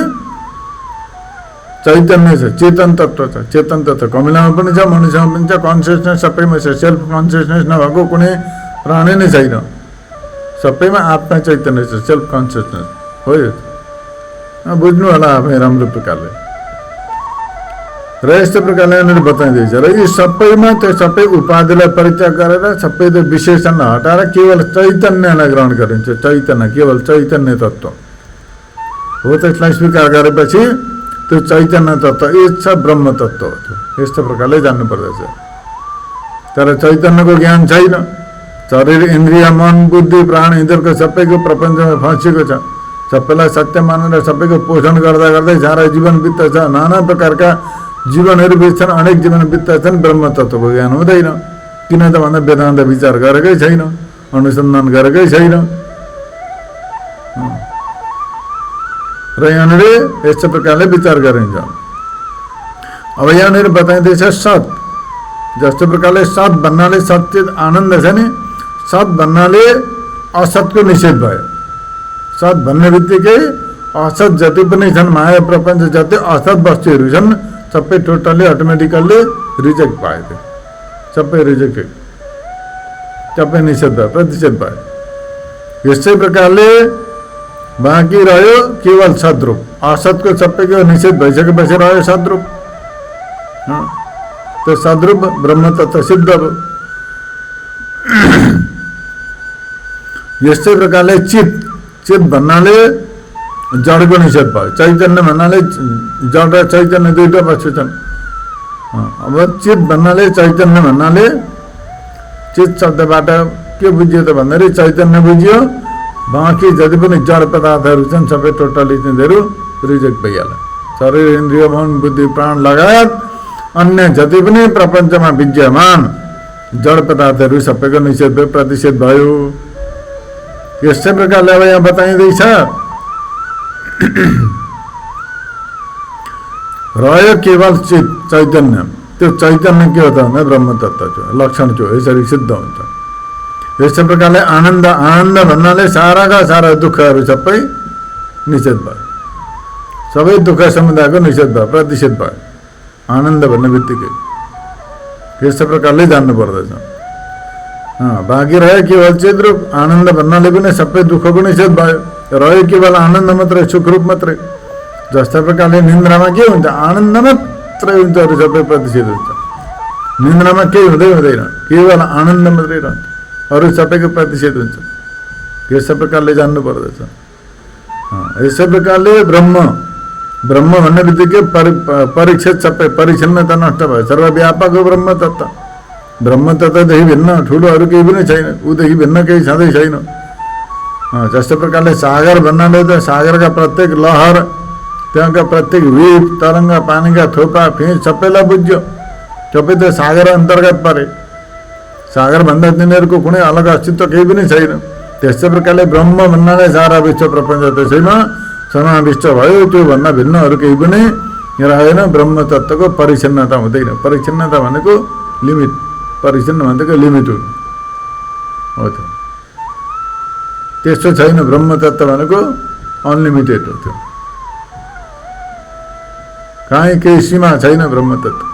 Speaker 1: चैतन्य छ, चेतन तत्त्व छ। चेतन तत्त्व कमिलामा पनि छ, मनुष्यमा पनि छ, कन्सियसनेस सबैमा छ। सेल्फ कन्सियसनेस नभएको कुनै प्राणी नै छैन, सबैमा आत्मा चैतन्य छ, सेल्फ कन्सियसनेस हो। यो बुझ्नु होला आफै राम्रो प्रकारले। र यस्तो प्रकारले यहाँनिर बताइँदैछ। र यी सबैमा त्यो सबै उपाधिलाई परित्याग गरेर सबै त्यो विशेषणलाई हटाएर केवल चैतन्यलाई ग्रहण गरिन्छ। चैतन्य, केवल चैतन्य तत्त्व हो। त्यसलाई स्वीकार गरेपछि त्यो चैतन्य तत्त्व यस ब्रह्म तत्त्व हो। यस्तो प्रकारले जान्नु पर्दछ। तर चैतन्यको ज्ञान छैन। शरीर, इन्द्रिय, मन, बुद्धि, प्राण यिनीहरूको सबैको प्रपञ्चमा फँसेको छ। सबैलाई सत्य मानेर सबैको पोषण गर्दा गर्दै सारा जीवन बित्दछ। नाना प्रकारका जीवनहरू बित्छन्, अनेक जीवन बित्दछन्, ब्रह्म तत्त्वको ज्ञान हुँदैन। किन त भन्दा वेदान्त विचार गरेकै छैन, अनुसन्धान गरेकै छैन। र यहाँनिर यस्तो प्रकारले विचार गरिन्छ। अब यहाँनिर बताइँदैछ सत। जस्तो प्रकारले सत भन्नाले सत्य आनन्द छ नि, सत भन्नाले असतको निषेध भयो। सत भन्ने बित्तिकै असत जति पनि छन्, माया प्रपञ्च जति असत वस्तुहरू छन्, सबै टोटल्ली अटोमेटिकल्ली रिजेक्ट भयो। सबै रिजेक्टेड, सबै निषेध भयो, प्रतिषेध भयो। यस्तै प्रकारले बाँकी रह्यो केवल सद्रूप। असतको सबैको निषेध भइसकेपछि रह्यो सद्रूप। त्यो सद्रूप ब्रह्म तत्त्व सिद्ध भयो। यस्तै प्रकारले चित, चित भन्नाले जडको निषेध भयो। चैतन्य भन्नाले जड र चैतन्य दुईटा वस्तु छन्। अब चित भन्नाले, चैतन्य भन्नाले, चित शब्दबाट के बुझियो त भन्दाखेरि चैतन्य बुझियो। बाँकी जति पनि जड पदार्थहरू छन् सबै टोटली तिनीहरू रिजेक्ट भइहाल्यो। शरीर, इन्द्रिय, मन, बुद्धि, प्राण लगायत अन्य जति पनि प्रपञ्चमा विद्यमान जड पदार्थहरू सबैको निषेध भयो, प्रतिषेध भयो। यस्तै प्रकारले अब यहाँ बताइँदैछ रह्यो केवल चित, चैतन्य। त्यो चैतन्य के हो त भन्दा ब्रह्म तत्त्व छ, लक्षण छ, यसरी सिद्ध हुन्छ। यस्तै प्रकारले आनन्द, आनन्द भन्नाले साराका सारा दुःखहरू सबै निषेध भयो। सबै दुःख समुदायको निषेध भयो, प्रतिषेध भयो आनन्द भन्ने बित्तिकै। यस्तो प्रकारले जान्नु पर्दछ। बाँकी रह्यो केवल चित रूप। आनन्द भन्नाले पनि सबै दुःखको निषेध भयो, रह्यो केवल आनन्द मात्रै, सुख रूप मात्रै। जस्तो प्रकारले निन्द्रामा के हुन्छ? आनन्द मात्रै हुन्छ, अरू सबै प्रतिषेध हुन्छ। निन्द्रामा केही हुँदैन, केवल आनन्द मात्रै रहन्छ, अरू सबैको प्रतिषेध हुन्छ। यस्तो प्रकारले जान्नु पर्दछ। यसै प्रकारले ब्रह्म, ब्रह्म भन्ने बित्तिकै परीक्षित सबै परिच्छिन्नता नष्ट भयो। सर्वव्यापक हो ब्रह्म तत्त्व। ब्रह्म तत्त्वदेखि भिन्न ठुलो अरू केही पनि छैन, ऊदेखि भिन्न केही छँदै छैन। जस्तो प्रकारले सागर भन्नाले त सागरका प्रत्येक लहर, त्यहाँका प्रत्येक वेग, तरङ्ग, पानीका थोपा, फिँच सबैलाई बुझ्यो। सबै त सागर अन्तर्गत परे। सागरभन्दा तिनीहरूको कुनै अलग अस्तित्व केही पनि छैन। त्यस्तै प्रकारले ब्रह्म भन्नाले सारा विश्व प्रपञ्च त्यसैमा समाविष्ट भयो। त्योभन्दा भिन्न अरू केही पनि रहेन। ब्रह्म तत्त्वको परिच्छिन्नता हुँदैन। परिच्छिन्नता भनेको लिमिट, परिच्छिन्न भनेको लिमिट हो त। त्यस्तो छैन। ब्रह्म तत्त्व भनेको अनलिमिटेड हो। त्यो कहीँ केही सीमा छैन ब्रह्म तत्त्व।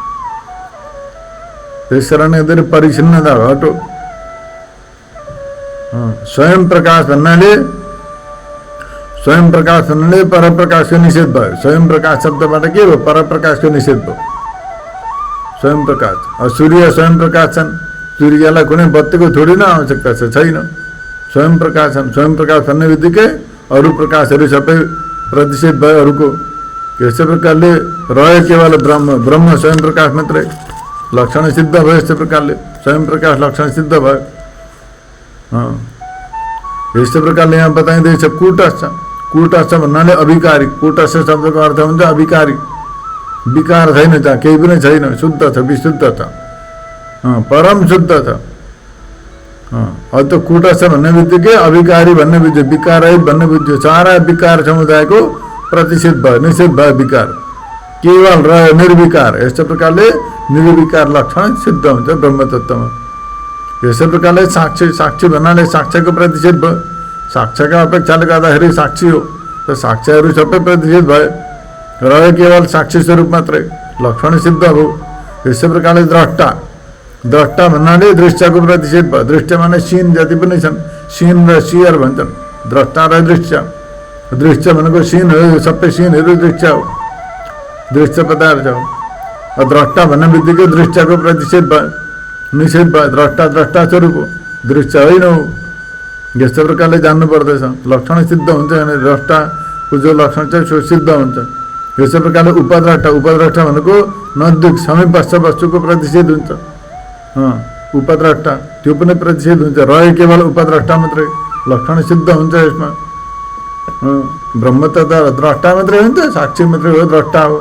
Speaker 1: त्यस कारणले परिच्छिन्नता हटो। स्वयं प्रकाश भन्नाले स्वयं प्रकाश भन्नाले परप्रकाशको निषेध भयो। स्वयं प्रकाश शब्दबाट के हो? परप्रकाशको निषेध भयो। स्वयं प्रकाश। सूर्य स्वयं प्रकाश छन्, सूर्यलाई कुनै बत्तीको थोडी न आवश्यकता छैन। स्वयं प्रकाश छन्। स्वयं प्रकाश भन्ने बित्तिकै अरू प्रकाशहरू सबै प्रतिषेध भयो अरूको। यस्तै प्रकारले रह्यो केवल ब्रह्म स्वयं प्रकाश मात्रै, लक्षण सिद्ध भयो। यस्तै प्रकारले स्वयं प्रकाश लक्षण सिद्ध भयो। यस्तै प्रकारले यहाँ बताइँदैछ कूटस्थ। कूटस्थ भन्नाले अविकारी। कूटस्थ शब्दको अर्थ हुन्छ अविकारी, विकार छैन, जहाँ केही पनि छैन, शुद्ध छ, विशुद्ध छ, परम शुद्ध छ। अब त्यो कूटस्थ भन्ने बित्तिकै अविकारी भन्ने बुझ्यो, विकाररहित भन्ने बुझ्यो। सारा विकार समुदायको प्रतिषेध भयो, निषेध भयो विकार, केवल रह्यो निर्विकार। यस्तो प्रकारले निर्विकार लक्षण सिद्ध हुन्छ ब्रह्मतत्त्वमा। यस्तै प्रकारले साक्षी। साक्षी भन्नाले साक्ष्यको प्रतिषेध भयो। साक्ष्यका अपेक्षाले गर्दाखेरि साक्षी हो, त साक्ष्यहरू सबै प्रतिषेध भयो, रह्यो केवल साक्षी स्वरूप मात्रै, लक्षण सिद्ध भयो। यस्तै प्रकारले द्रष्टा। द्रष्टा भन्नाले दृश्यको प्रतिषेध भयो। दृश्य माने सीन जति पनि छन्, सीन र सियर भन्छन्, द्रष्टा र दृश्य। दृश्य भनेको सीन हो, सबै सीनहरू दृश्य हो, दृश्य पदार्थ हो। द्रष्टा भन्ने बित्तिकै दृश्यको प्रतिषेध भयो, निषेध भयो। द्रष्टा द्रष्टा स्वरूप हो, दृश्य होइन हो। यस्तो प्रकारले जान्नु पर्दछ। लक्षण सिद्ध हुन्छ भने द्रष्टाको जो लक्षण छ त्यो सिद्ध हुन्छ। यस्तै प्रकारले उपद्रष्टा। उपद्रष्टा भनेको नजिक समीपस्थ वस्तुको प्रतिषेध हुन्छ। उपद्रष्टा त्यो पनि प्रतिषेध हुन्छ। रह्यो केवल उपद्रष्टा मात्रै, लक्षण सिद्ध हुन्छ यसमा। ब्रह्म त द्रष्टा मात्रै हुन्छ, साक्षी मात्रै हो, द्रष्टा हो।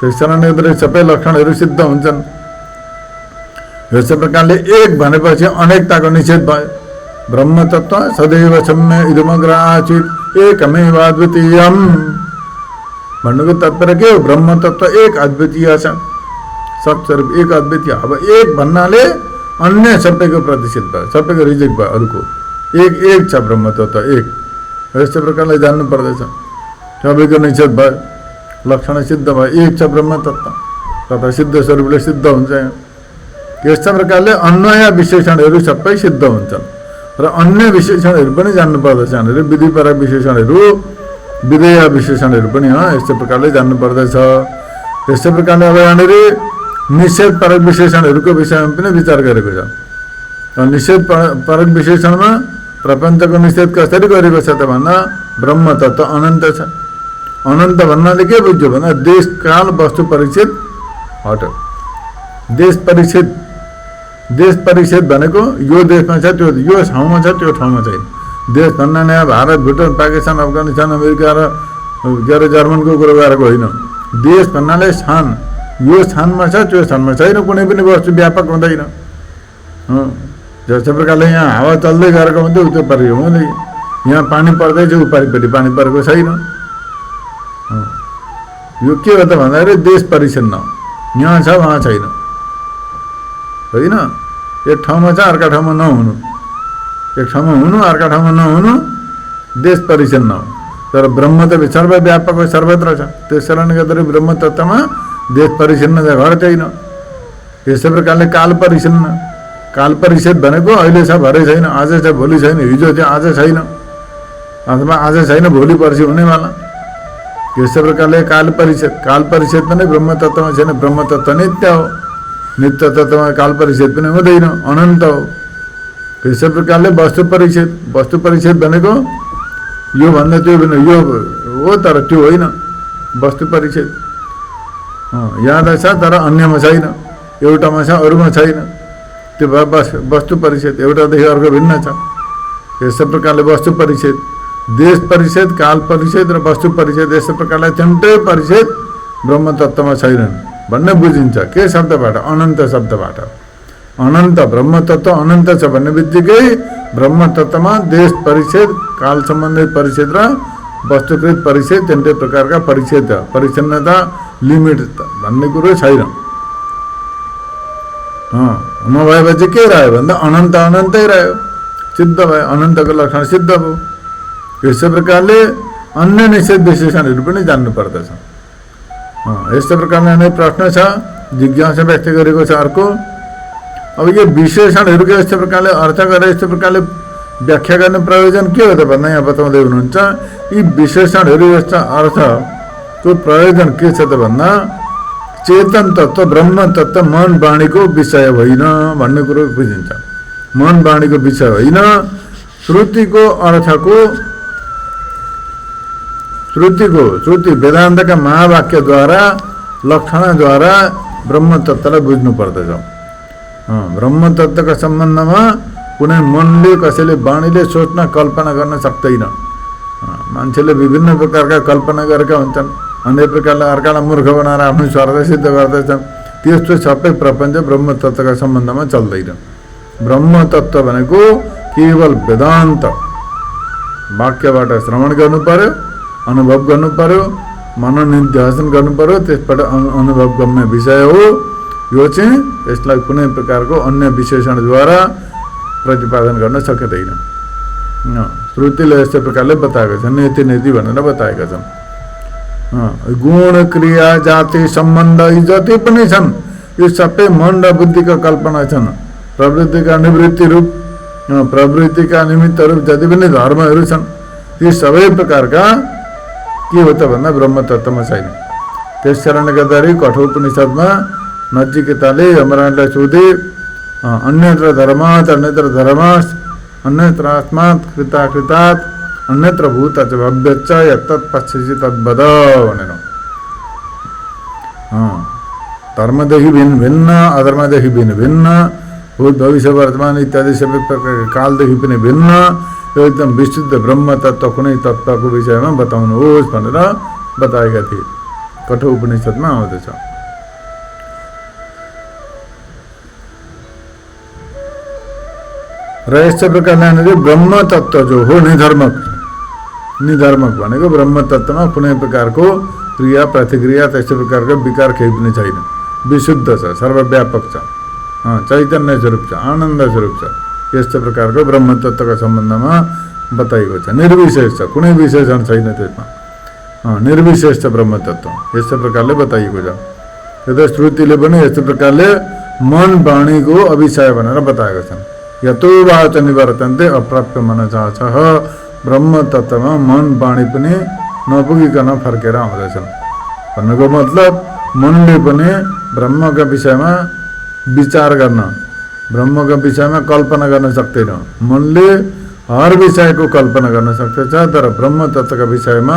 Speaker 1: त्यस कारणले सबै लक्षणहरू सिद्ध हुन्छन्। यस्तै प्रकारले एक भनेपछि अनेकताको निषेध भयो। ब्रह्मतत्त्व सदैव सम्य इदमग्र आसीत् एकमेवाद्वितीयम् भन्नुको तात्पर्य के हो? ब्रह्मतत्त्व एक अद्वितीय छ, सत्स्वरूप एक अद्वितीय। अब एक भन्नाले अन्य सबैको प्रतिषेध भयो, सबैको रिजेक्ट भयो, अरूको एक एक छ ब्रह्मतत्त्व एक। यस्तै प्रकारले जान्नु पर्दछ। सबैको निषेध भयो, लक्षण सिद्ध भयो, एक छ ब्रह्मतत्त्व, तथा सिद्ध स्वरूपले सिद्ध हुन्छ। यस्ता प्रकारले अन्वय विशेषणहरू सबै सिद्ध हुन्छन् र अन्य विशेषणहरू पनि जान्नु पर्दछ। यहाँनिर विधिपरक विशेषणहरू, विधेय विशेषणहरू पनि यस्तै प्रकारले जान्नु पर्दछ। यस्तै प्रकारले अब यहाँनिर निषेध परक विशेषणहरूको विषयमा पनि विचार गरेको छ। निषेध परक विशेषणमा प्रपञ्चको निषेध कसरी गरेको छ त भन्दा ब्रह्मतत्त्व अनन्त छ। अनन्त भन्नाले के बुझ्यो भन्दा देश काल वस्तु परिच्छेद हट। देश परिच्छेद, देश परिच्छेद भनेको यो देशमा छ, त्यो यो ठाउँमा छ, त्यो ठाउँमा छैन। देश भन्नाले भारत, भुटान, पाकिस्तान, अफगानिस्तान, अमेरिका र जर्मनको कुरो गरेको होइन। देश भन्नाले स्थान, यो स्थानमा छ, त्यो स्थानमा छैन, कुनै पनि वस्तु व्यापक हुँदैन। जस्तो प्रकारले यहाँ हावा चल्दै गरेको हुन्छ उतै परेको हुँदैन, यहाँ पानी पर्दैछ उपारिपट्टि पानी परेको छैन। यो के हो त भन्दाखेरि देश परिच्छिन्न, यहाँ छ वहाँ छैन, होइन। एक ठाउँमा छ अर्का ठाउँमा नहुनु, एक ठाउँमा हुनु अर्का ठाउँमा नहुनु, देश परिच्छिन्न हो। तर ब्रह्म त सर्वव्यापक हो, सर्वत्र छ। त्यस कारणले गर्दाखेरि ब्रह्मतत्त्वमा देश परिच्छिन्न घर छैन। यस्तै प्रकारले काल परिच्छिन्न। काल परिच्छेद भनेको अहिले छ भरे छैन, आज छ भोलि छैन, हिजो थियो आज छैन, अथवा आज छैन भोलि पर्सि हुनेवाला। यस्तै प्रकारले काल परिच्छेद। काल परिच्छेद पनि ब्रह्मतत्त्वमा छैन। ब्रह्मतत्त्व नित्य हो, नित्य तत्त्वमा काल परिच्छेद पनि हुँदैन, अनन्त हो। यस्तै प्रकारले वस्तु परिच्छेद। वस्तु परिच्छेद भनेको यो भन्दा त्यो पनि यो हो तर त्यो होइन, वस्तु परिच्छेद। यहाँ छ तर अन्यमा छैन, एउटामा छ अरूमा छैन, त्यो वस्तु परिच्छेद। एउटादेखि अर्को भिन्न छ। यस्तै प्रकारले वस्तु परिच्छेद, देश परिच्छेद, काल परिच्छेद र वस्तु परिच्छेद, यस्तै प्रकारले तिनटै परिच्छेद ब्रह्मतत्त्वमा छैनन् भन्ने बुझिन्छ। के शब्दबाट? अनन्त शब्दबाट। अनन्त ब्रह्मतत्त्व अनन्त छ भन्ने बित्तिकै ब्रह्मतत्त्वमा देश परिच्छेद, काल सम्बन्धित परिच्छेद र वस्तुकृत परिच्छेद, तिनटै प्रकारका परिच्छेद, परिच्छिन्नता, लिमिट भन्ने कुरो छैन। नभएपछि के रह्यो भन्दा अनन्त अनन्तै रह्यो, सिद्ध भयो, अनन्तको लक्षण सिद्ध भयो। यस्तै प्रकारले अन्य निषेध विशेषणहरू पनि जान्नु पर्दछ। यस्तै प्रकारले नै प्रश्न छ, जिज्ञासा व्यक्त गरेको छ अर्को। अब यो विशेषणहरूको यस्तै प्रकारले अर्थ गरेर यस्तै प्रकारले व्याख्या गर्ने प्रयोजन के हो त भन्दा यहाँ बताउँदै हुनुहुन्छ यी विशेषणहरू यस्ता अर्थको प्रयोजन के छ त भन्दा चेतन तत्व ब्रह्म तत्व मन वाणीको विषय होइन भन्ने कुरो बुझिन्छ। मन वाणीको विषय होइन, श्रुतिको अर्थको श्रुति वेदान्तका महावाक्यद्वारा लक्षणद्वारा ब्रह्म तत्त्वलाई बुझ्नु पर्दछ। ब्रह्म तत्त्वका सम्बन्धमा कुनै मनले कसैले वाणीले सोच्न कल्पना गर्न सक्दैन। मान्छेले विभिन्न प्रकारका कल्पना गरेका हुन्छन्, अन्य प्रकारले अर्कालाई मूर्ख बनाएर आफ्नो स्वार्थ सिद्ध गर्दछन्। त्यस्तो सबै प्रपञ्च ब्रह्म तत्त्वका सम्बन्धमा चल्दैन। ब्रह्म तत्त्व भनेको केवल वेदान्त वाक्यबाट श्रवण गर्नु पर्यो, अनुभव गर्नु पर्यो, मनन निध्यासन गर्नु पर्यो, त्यसबाट अनुभव गम्य विषय हो। यो चाहिँ यसलाई कुनै प्रकारको अन्य विशेषणद्वारा प्रतिपादन गर्न सकिँदैन। श्रुतिले यस्तै प्रकारले बताएका छन्, नेति नेति भनेर बताएका छन्। गुण क्रिया जाति सम्बन्ध यी जति पनि छन् यो सबै मन र बुद्धिका कल्पना छन्। प्रवृत्तिका निवृत्ति रूप, प्रवृत्तिका निमित्त रूप जति पनि धर्महरू छन् ती सबै प्रकारका के हो त भन्दा ब्रह्म तत्त्वमा छैन। त्यस कारणले गर्दाखेरि कठोपनिषदमा नचिकेताले यमराजलाई सोधे अन्यत्र धर्मात् अन्यत्र धर्मात् अन्यत्र आत्मात् कृताकृतात् अन्यत्र भूत च भव्यच्च यत्तत् पश्यसि तद्वद भनेर। धर्मदेखि भिन्न भिन्न, अधर्मदेखि भिन्न भिन्न, भूत भविष्य वर्तमान इत्यादि सबै प्रकारका कालदेखि पनि भिन्न यो एकदम विशुद्ध ब्रह्म तत्त्व कुनै तत्त्वको विषयमा बताउनुहोस् भनेर बताएका थिए। कठोपनिषदमा आउँदछ। र यस्तै प्रकारले ब्रह्म तत्त्व जो हो निधर्मक भनेको ब्रह्म तत्त्वमा कुनै प्रकारको क्रिया प्रतिक्रिया त्यस्तै प्रकारको विकार केही पनि छैन। विशुद्ध छ, सर्वव्यापक छ, चैतन्य स्वरूप छ, आनन्द स्वरूप छ। यस्तो प्रकारको ब्रह्म तत्त्वका सम्बन्धमा बताइएको छ। निर्विशेष छ, कुनै विशेषण छैन त्यसमा। निर्विशेष छ ब्रह्म तत्त्व, यस्तो प्रकारले बताइएको छ। यो त श्रुतिले पनि यस्तो प्रकारले मन वाणीको अविषय भनेर बताएका छन्। यतो वाच निवर्तन्ते अप्राप्य मनसा छः। ब्रह्म तत्त्वमा मन वाणी पनि नपुगिकन फर्केर आउँदछन् भन्नुको मतलब मनले पनि ब्रह्मका विषयमा विचार गर्न, ब्रह्मका विषयमा कल्पना गर्न सक्दैन। मनले हर विषयको कल्पना गर्न सक्दछ तर ब्रह्म तत्त्वका विषयमा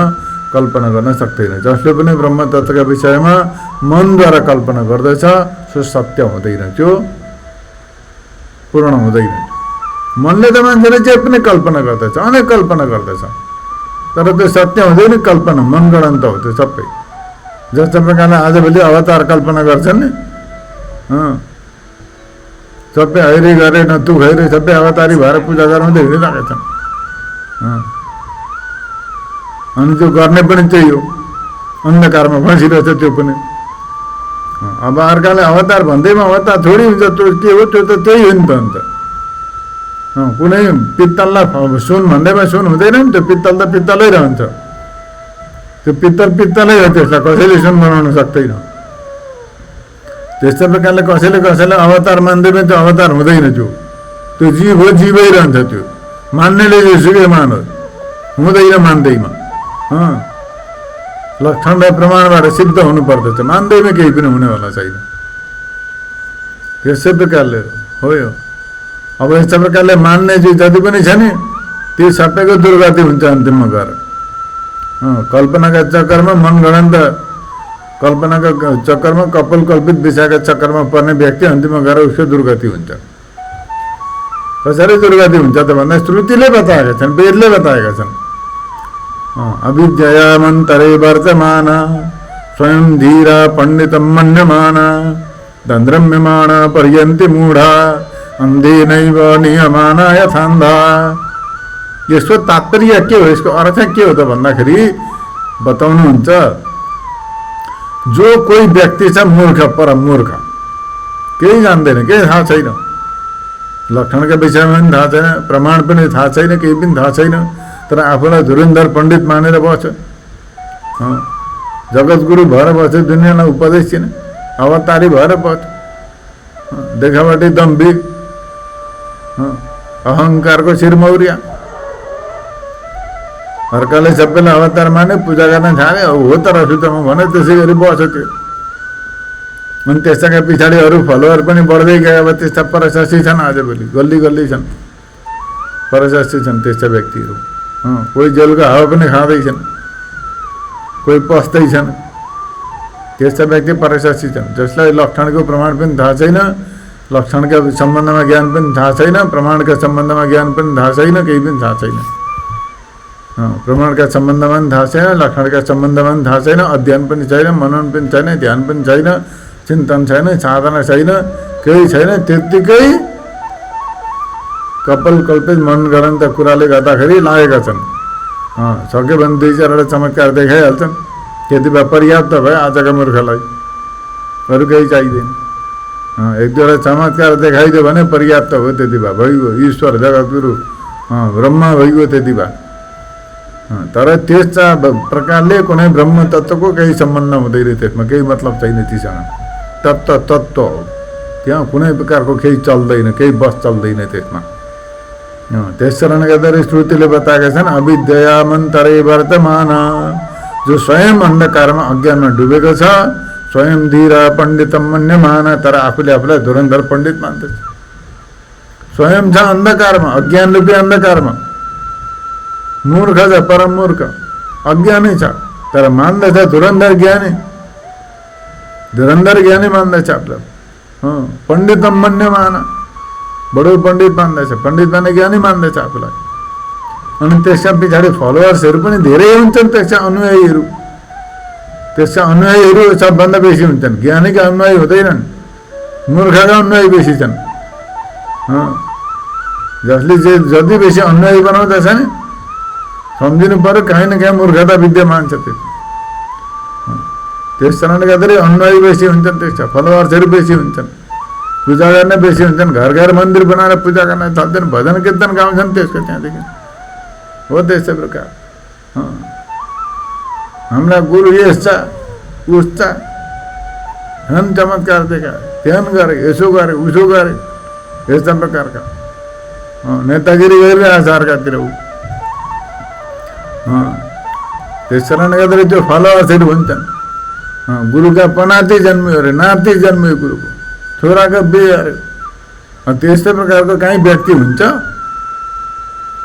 Speaker 1: कल्पना गर्न सक्दैन। जसले पनि ब्रह्म तत्त्वका विषयमा मनद्वारा कल्पना गर्दछ सो सत्य हुँदैन, त्यो पूर्ण हुँदैन। मनले त मान्छेले जे पनि कल्पना गर्दछ, अनेक कल्पना गर्दछ तर त्यो सत्य हुँदैन, कल्पना मनगणन्त हो त्यो सबै। जस्तो प्रकारले आजभोलि अवतार कल्पना गर्छन् नि, सबै हैरे गरे न तु खैरे सबै अवतारी भएर पूजा गराउँदै हिँडिरहेका छन्। अनि त्यो गर्ने पनि त्यही हो, अन्धकारमा फँसिरहेछ त्यो पनि। अब अर्काले अवतार भन्दैमा अवतार थोडी हुन्छ, त्यो के हो, त्यो त त्यही हो नि त। अन्त कुनै पित्तललाई सुन भन्दैमा सुन हुँदैन नि, त्यो पित्तल त पित्तलै रहन्छ। त्यो पित्तलै हो, त्यसलाई कसैले सुन बनाउन सक्दैन। त्यस्तै प्रकारले कसैले अवतार मान्दैमा त्यो अवतार हुँदैन। त्यो जीव हो, जीवै रहन्छ। त्यो मान्नेले जेसुकै मानोस्, हुँदैन मान्दैमा। लक्षण र प्रमाणबाट सिद्ध हुनुपर्दछ, मान्दैमा केही पनि हुनेवाला छैन। त्यसै प्रकारले हो यो। अब यस्तो प्रकारले मान्ने चिज जति पनि छ नि ती सबैको दुर्गति हुन्छ अन्तिममा गएर। कल्पनाका चक्करमा मनगणन्त कल्पनाका चक्करमा कपोल कल्पित विषयका चक्करमा पर्ने व्यक्ति अन्तिममा गएर उसको दुर्गति हुन्छ। कसरी दुर्गति हुन्छ त भन्दा श्रुतिले बताएका छन्, वेदले बताएका छन्। अविद्यया मन्तरे वर्तमान स्वयं धीरा पण्डितं मन्यमान दन्द्रम्यमाण पर्यन्ति मूढा अन्धेनैव नियमाना यथान्धा। यसको तात्पर्य के हो, यसको अर्थ के हो त भन्दाखेरि बताउनुहुन्छ, जो कोही व्यक्ति छ मूर्ख, परम मूर्ख, केही जान्दैन, केही थाहा छैन, लक्षणका विषयमा पनि थाहा छैन, प्रमाण पनि थाहा छैन, केही पनि थाहा छैन, तर आफूलाई धुरन्धर पण्डित मानेर बस्छ, जगतगुरु भएर बस्छ, दुनियाँलाई उपदेश छैन, अवतारी भएर बस्छ, देखावटी दम्भी, अहङ्कारको शिरमौरिया। अर्काले सबैलाई अवतार माने पूजा गर्न थाले, हो त रसुतमा भने त्यसै गरी बस्यो त्यो। अनि त्यसका पछाडि अरू फलोवर पनि बढ्दै गए। अब त्यस्ता परशासी छन्, आजभोलि गल्ली गल्ली छन्, परशासी छन् त्यस्ता व्यक्तिहरू। कोही जेलको हावा पनि खाँदैछन्, कोही पस्दैछन्, त्यस्ता व्यक्ति परशासी छन्, जसलाई लक्षणको प्रमाण पनि थाहा छैन, लक्षणका सम्बन्धमा ज्ञान पनि थाहा छैन, प्रमाणका सम्बन्धमा ज्ञान पनि थाहा छैन, केही पनि थाहा छैन। प्रमाणका सम्बन्धमा पनि थाहा छैन, लक्षणका सम्बन्धमा पनि थाहा छैन, अध्ययन पनि छैन, मनन पनि छैन, ध्यान पनि छैन, चिन्तन छैन, साधना छैन, केही छैन। त्यत्तिकै कपाल कल्पित मनगढन्त कुराले गर्दाखेरि लागेका छन्। सक्यो भने 2-4 चमत्कार देखाइहाल्छन्, त्यति भए पर्याप्त भयो आजका मूर्खलाई, अरू केही चाहिँदैन। 1-2 चमत्कार देखाइदियो भने पर्याप्त हो, त्यति भए भइगयो, ईश्वर जगतगुरु ब्रह्मा भइगयो त्यति भए। तर त्यस प्रकारले कुनै ब्रह्म तत्त्वको केही सम्बन्ध हुँदैन, त्यसमा केही मतलब छैन। तीसँग तत्त्व हो, त्यहाँ कुनै प्रकारको केही चल्दैन, केही बस चल्दैन त्यसमा। त्यस कारणले गर्दा श्रुतिले बताएका छन् अविद्यामन्तरे वर्तमान, जो स्वयं अन्धकारमा अज्ञानमा डुबेको छ, स्वयं धीर पण्डितम मन्यमान, तर आफूले आफूलाई धुरन्धर पण्डित मान्दछ। स्वयं छ अन्धकारमा, अज्ञान रूपी अन्धकारमा, मूर्ख छ, परम मूर्ख, अज्ञानी छ, तर मान्दछ धुरन्धर ज्ञानी, धुरन्धर ज्ञानी मान्दछ आफूलाई। पण्डितम मन्यमान, बडो पण्डित मान्दछ, पण्डित माने ज्ञानी मान्दछ आफूलाई। अनि त्यसका पछाडि फलोवर्सहरू पनि धेरै हुन्छन्, त्यसका अनुयायीहरू, त्यसका अनुयायीहरू सबभन्दा बेसी हुन्छन्। ज्ञानीका अनुयायी हुँदैनन्, मूर्खका अनुयायी बेसी छन्। जसले जति बेसी अनुयायी बनाउँदछ नि, सम्झिनु पर्यो काहीँ न काहीँ मूर्खता विद्यमान छ। त्यस कारणले गर्दाखेरि अनुयायी बेसी हुन्छन्, त्यसका फलोवर्सहरू बेसी हुन्छन्, पूजा गर्ने बेसी हुन्छन्, घर घर मन्दिर बनाएर पूजा गर्न थाल्छन्, भजन कीर्तन गाउँछन् त्यसको त्यहाँदेखि। हो त्यस्तै प्रकार हाम्रा गुरु यस छ उस छ, हेन चमत्कार देखाए, ध्यान गरे, यसो गरे, उसो गरे, यस्ता प्रकारका नेतागिरी गरिरहेछ अर्कातिर। त्यस कारणले गर्दाखेरि त्यो फलोवर्सहरू हुन्छन्। गुरुका पनाती जन्मियो अरे, नाति जन्मियो गुरुको, छोराको बिहे अरे। त्यस्तै प्रकारको काहीँ व्यक्ति हुन्छ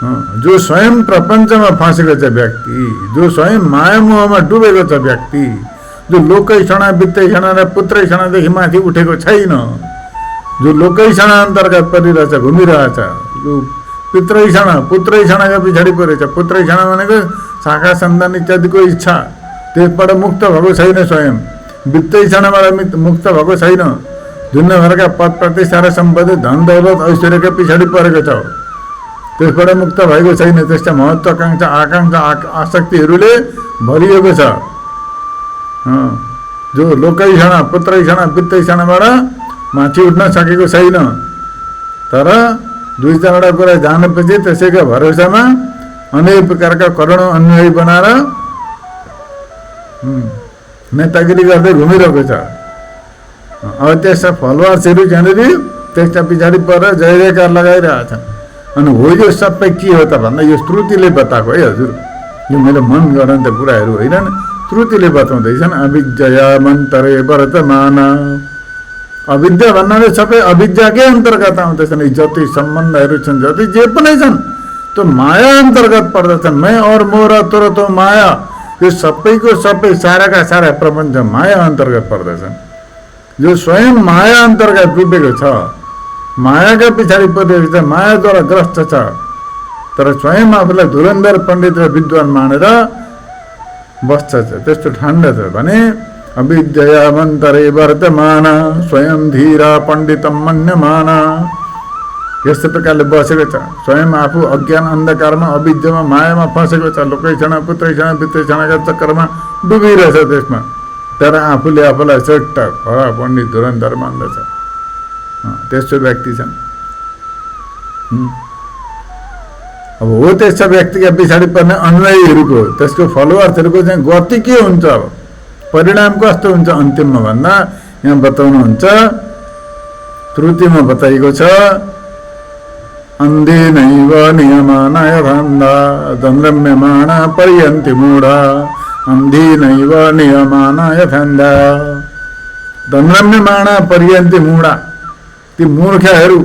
Speaker 1: जो स्वयं प्रपञ्चमा फँसेको छ व्यक्ति, जो स्वयं मायामोहमा डुबेको छ व्यक्ति, जो लोकैषणा वित्तैषणा र पुत्रैषणादेखि माथि उठेको छैन, जो लोकैषणा अन्तर्गत परिरहेछ, घुमिरहेछ, पितृषणा पुत्रैषणाका पछाडि परेछ। पुत्रैषणा भनेको शाखा सन्तान इत्यादिको इच्छा, त्यसबाट मुक्त भएको छैन स्वयं। वित्तैषणाबाट मुक्त भएको छैन, दुनियाँभरका पद प्रतिष्ठा र सम्पत्ति धन दौलत ऐश्वर्यका पछाडि परेको छ, त्यसबाट मुक्त भएको छैन। त्यस्ता महत्त्वाकांक्षा आकांक्षा आसक्तिहरूले भरिएको छ। जो लोकैषणा पुत्रैषणा वित्तैषणाबाट माथि उठ्न सकेको छैन, तर 2-4 कुरा जानेपछि त्यसैका भरोसामा अनेक प्रकारका करोडौं अनुयायी बनाएर नेतागिरी गर्दै घुमिरहेको छ। अब त्यस्ता फलोवर्सहरू त्यहाँनिर त्यसका पछाडि परेर जय जयकार लगाइरहेछन्। अनि हो यो सबै के हो त भन्दा यो श्रुतिले बताएको है हजुर, यो मेरो मन गणन्त कुराहरू होइनन्, श्रुतिले बताउँदैछन्। अविद्यामन्तरे वर्तमान, अविद्या भन्नाले सबै अविद्याकै अन्तर्गत आउँदछन्। जति सम्बन्धहरू छन्, जति जे पनि छन्, त्यो माया अन्तर्गत पर्दछन्। मैं और मोर तोर तो माया, यो सबैको सबै साराका सारा प्रपञ्च माया अन्तर्गत पर्दछन्। जो स्वयं माया अन्तर्गत डुबेको छ, मायाका पछाडि परेको छ, मायाद्वारा ग्रस्त छ, तर स्वयं आफूलाई धुरन्धर पण्डित र विद्वान मानेर बस्छ, त्यस्तो ठान्डा छ भने अविद्यामन्तरे वर्तमान स्वयं धीरा पण्डितम मन्यमान, यस्तो प्रकारले बसेको छ। स्वयं आफू अज्ञान अन्धकारमा अविद्यामा मायामा फँसेको छ, लोकैषणा पुत्रैषणा वित्तैषणाका चक्करमा डुबिरहेछ त्यसमा, तर आफूले आफूलाई श्रेष्ठ पण्डित धुरन्धर मान्दछ। त्यस्तो व्यक्ति छन्। अब हो त्यस्ता व्यक्तिका पछाडि पर्ने अनुयायीहरूको, त्यसको फलोवर्सहरूको चाहिँ गति के हुन्छ, परिणाम कस्तो हुन्छ अन्तिममा भन्दा यहाँ बताउनुहुन्छ। श्रुतिमा बताइएको छ अन्धेनैव नियमाना यथान्धा दन्द्रम्यमाणा पर्यन्ति मूढा अन्धेनैव नियमाना यथान्धा दन्द्रम्यमाणा पर्यन्ति मूढा ती मूर्खहरू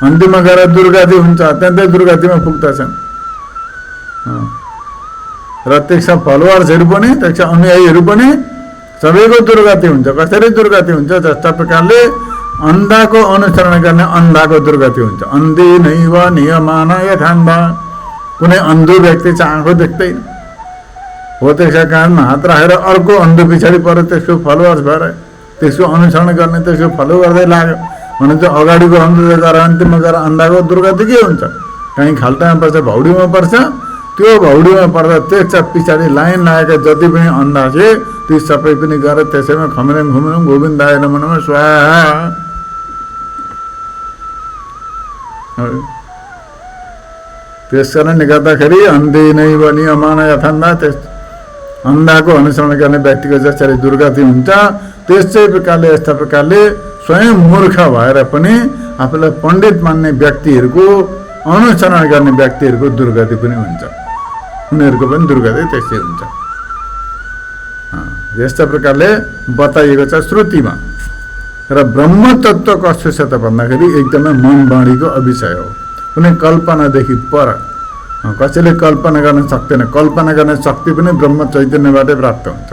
Speaker 1: अन्तिममा गएर दुर्गति हुन्छ, अत्यन्तै दुर्गतिमा पुग्दछन्। र त्यसका फलोवर्सहरू पनि त्यसका अनुयायीहरू पनि सबैको दुर्गति हुन्छ। कसरी दुर्गति हुन्छ? जस्ता प्रकारले अन्धाको अनुसरण गर्ने अन्धाको दुर्गति हुन्छ। अन्धे नैव नियमाना यथान्धा। कुनै अन्धो व्यक्ति चाहिँ आँखो देख्दैन हो, त्यसका कानमा हात राखेर अर्को अन्धो पछाडि पऱ्यो, त्यसको फलोवर्स भएर त्यसको अनुसरण गर्ने, त्यसको फलो गर्दै लाग्यो भने चाहिँ अगाडिको अन्धो गएर अन्तिममा गएर अन्धाको दुर्गति के हुन्छ? कहीँ खाल्टामा पर्छ, भौडीमा पर्छ। त्यो भौडीमा पर्दा त्यसका पछाडि लाइन लागेका जति पनि अन्धा थिए ती सबै पनि गएर त्यसैमा खमेरम घुमेरम गोविन्दाय नमः नमः स्वाहा। त्यस कारणले गर्दाखेरि अन्धे नैव नियमाना यथान्धा, त्यस अन्धाको अनुसरण गर्ने व्यक्तिको जसरी दुर्गति हुन्छ त्यसै प्रकारले यस्ता प्रकारले स्वयं मूर्ख भएर पनि आफूलाई पण्डित मान्ने व्यक्तिहरूको अनुसरण गर्ने व्यक्तिहरूको दुर्गति पनि हुन्छ। उनीहरूको पनि दुर्गति त्यस्तै हुन्छ। यस्ता प्रकारले बताइएको छ श्रुतिमा। र ब्रह्म तत्त्व कस्तो छ त भन्दाखेरि एकदमै मन वाणीको अविषय हो, कुनै कल्पनादेखि पर। कसैले कल्पना गर्न सक्दैन। कल्पना गर्ने शक्ति पनि ब्रह्म चैतन्यबाटै प्राप्त हुन्छ।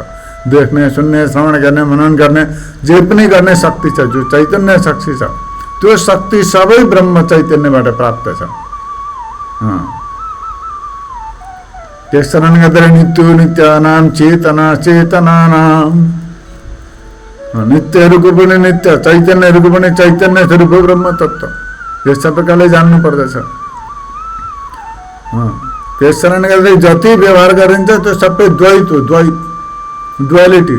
Speaker 1: देख्ने, सुन्ने, श्रवण गर्ने, मनन गर्ने, जे पनि गर्ने शक्ति छ, जो चैतन्य शक्ति छ, त्यो शक्ति सबै ब्रह्म चैतन्यबाट प्राप्त छ। त्यस कारणले गर्दा नित्यो नित्यानाम चेतना चेतनानाम, नित्यहरूको पनि नित्य, चैतन्यहरूको पनि चैतन्य स्वरूप ब्रह्म तत्त्व। यस प्रकारले जान्नु पर्दछ। त्यस कारणले गर्दा जति व्यवहार गरिन्छ त्यो सबै द्वैत हो, द्वैत, डुअलिटी।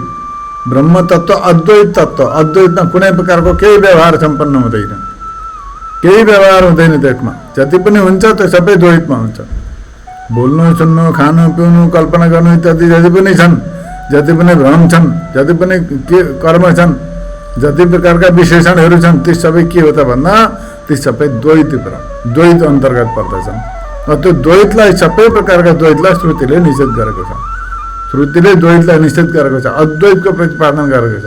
Speaker 1: ब्रह्म तत्त्व अद्वैत तत्त्व, अद्वैतमा कुनै प्रकारको केही व्यवहार सम्पन्न हुँदैन, केही व्यवहार हुँदैन त्यसमा। जति पनि हुन्छ त्यो सबै द्वैतमा हुन्छ। बोल्नु, सुन्नु, खानु, पिउनु, कल्पना गर्नु इत्यादि जति पनि छन्, जति पनि भ्रम छन्, जति पनि के कर्म छन्, जति प्रकारका विशेषणहरू छन्, ती सबै के हो त भन्दा ती सबै द्वैत द्वैत अन्तर्गत पर्दछन्। त्यो द्वैतलाई, सबै प्रकारका द्वैतलाई श्रुतिले निषेध गरेको छ। श्रुतिले द्वैतलाई निषेध गरेको छ, अद्वैतको प्रतिपादन गरेको छ।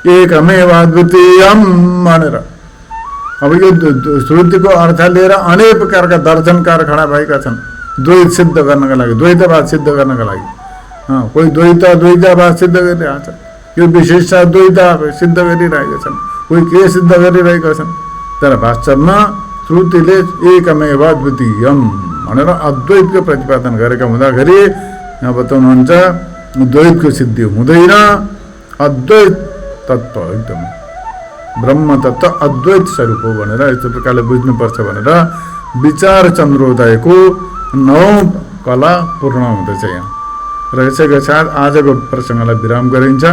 Speaker 1: एकमेव अद्वितीयम भनेर। अब यो श्रुतिको अर्थ लिएर अनेक प्रकारका दर्शनकार खडा भएका छन् द्वैत सिद्ध गर्नका लागि, द्वैतवाद सिद्ध गर्नका लागि। कोही द्वैतवाद सिद्ध गरिरहेका छन्, यो विशेष द्वैत सिद्ध गरिरहेका छन्, कोही के सिद्ध गरिरहेका छन्। तर वास्तवमा श्रुतिले एकमेव अद्वितीयम भनेर अद्वैतको प्रतिपादन गरेका हुँदाखेरि यहाँ बताउनुहुन्छ द्वैतको सिद्धि हुँदैन। अद्वैत तत्त्व एकदम ब्रह्म तत्त्व अद्वैत स्वरूप हो भनेर यस्तो प्रकारले बुझ्नुपर्छ भनेर विचार चन्द्रोदयको 9 कला पूर्ण हुँदैछ यहाँ। र यसैका साथ आजको प्रसङ्गलाई विराम गरिन्छ।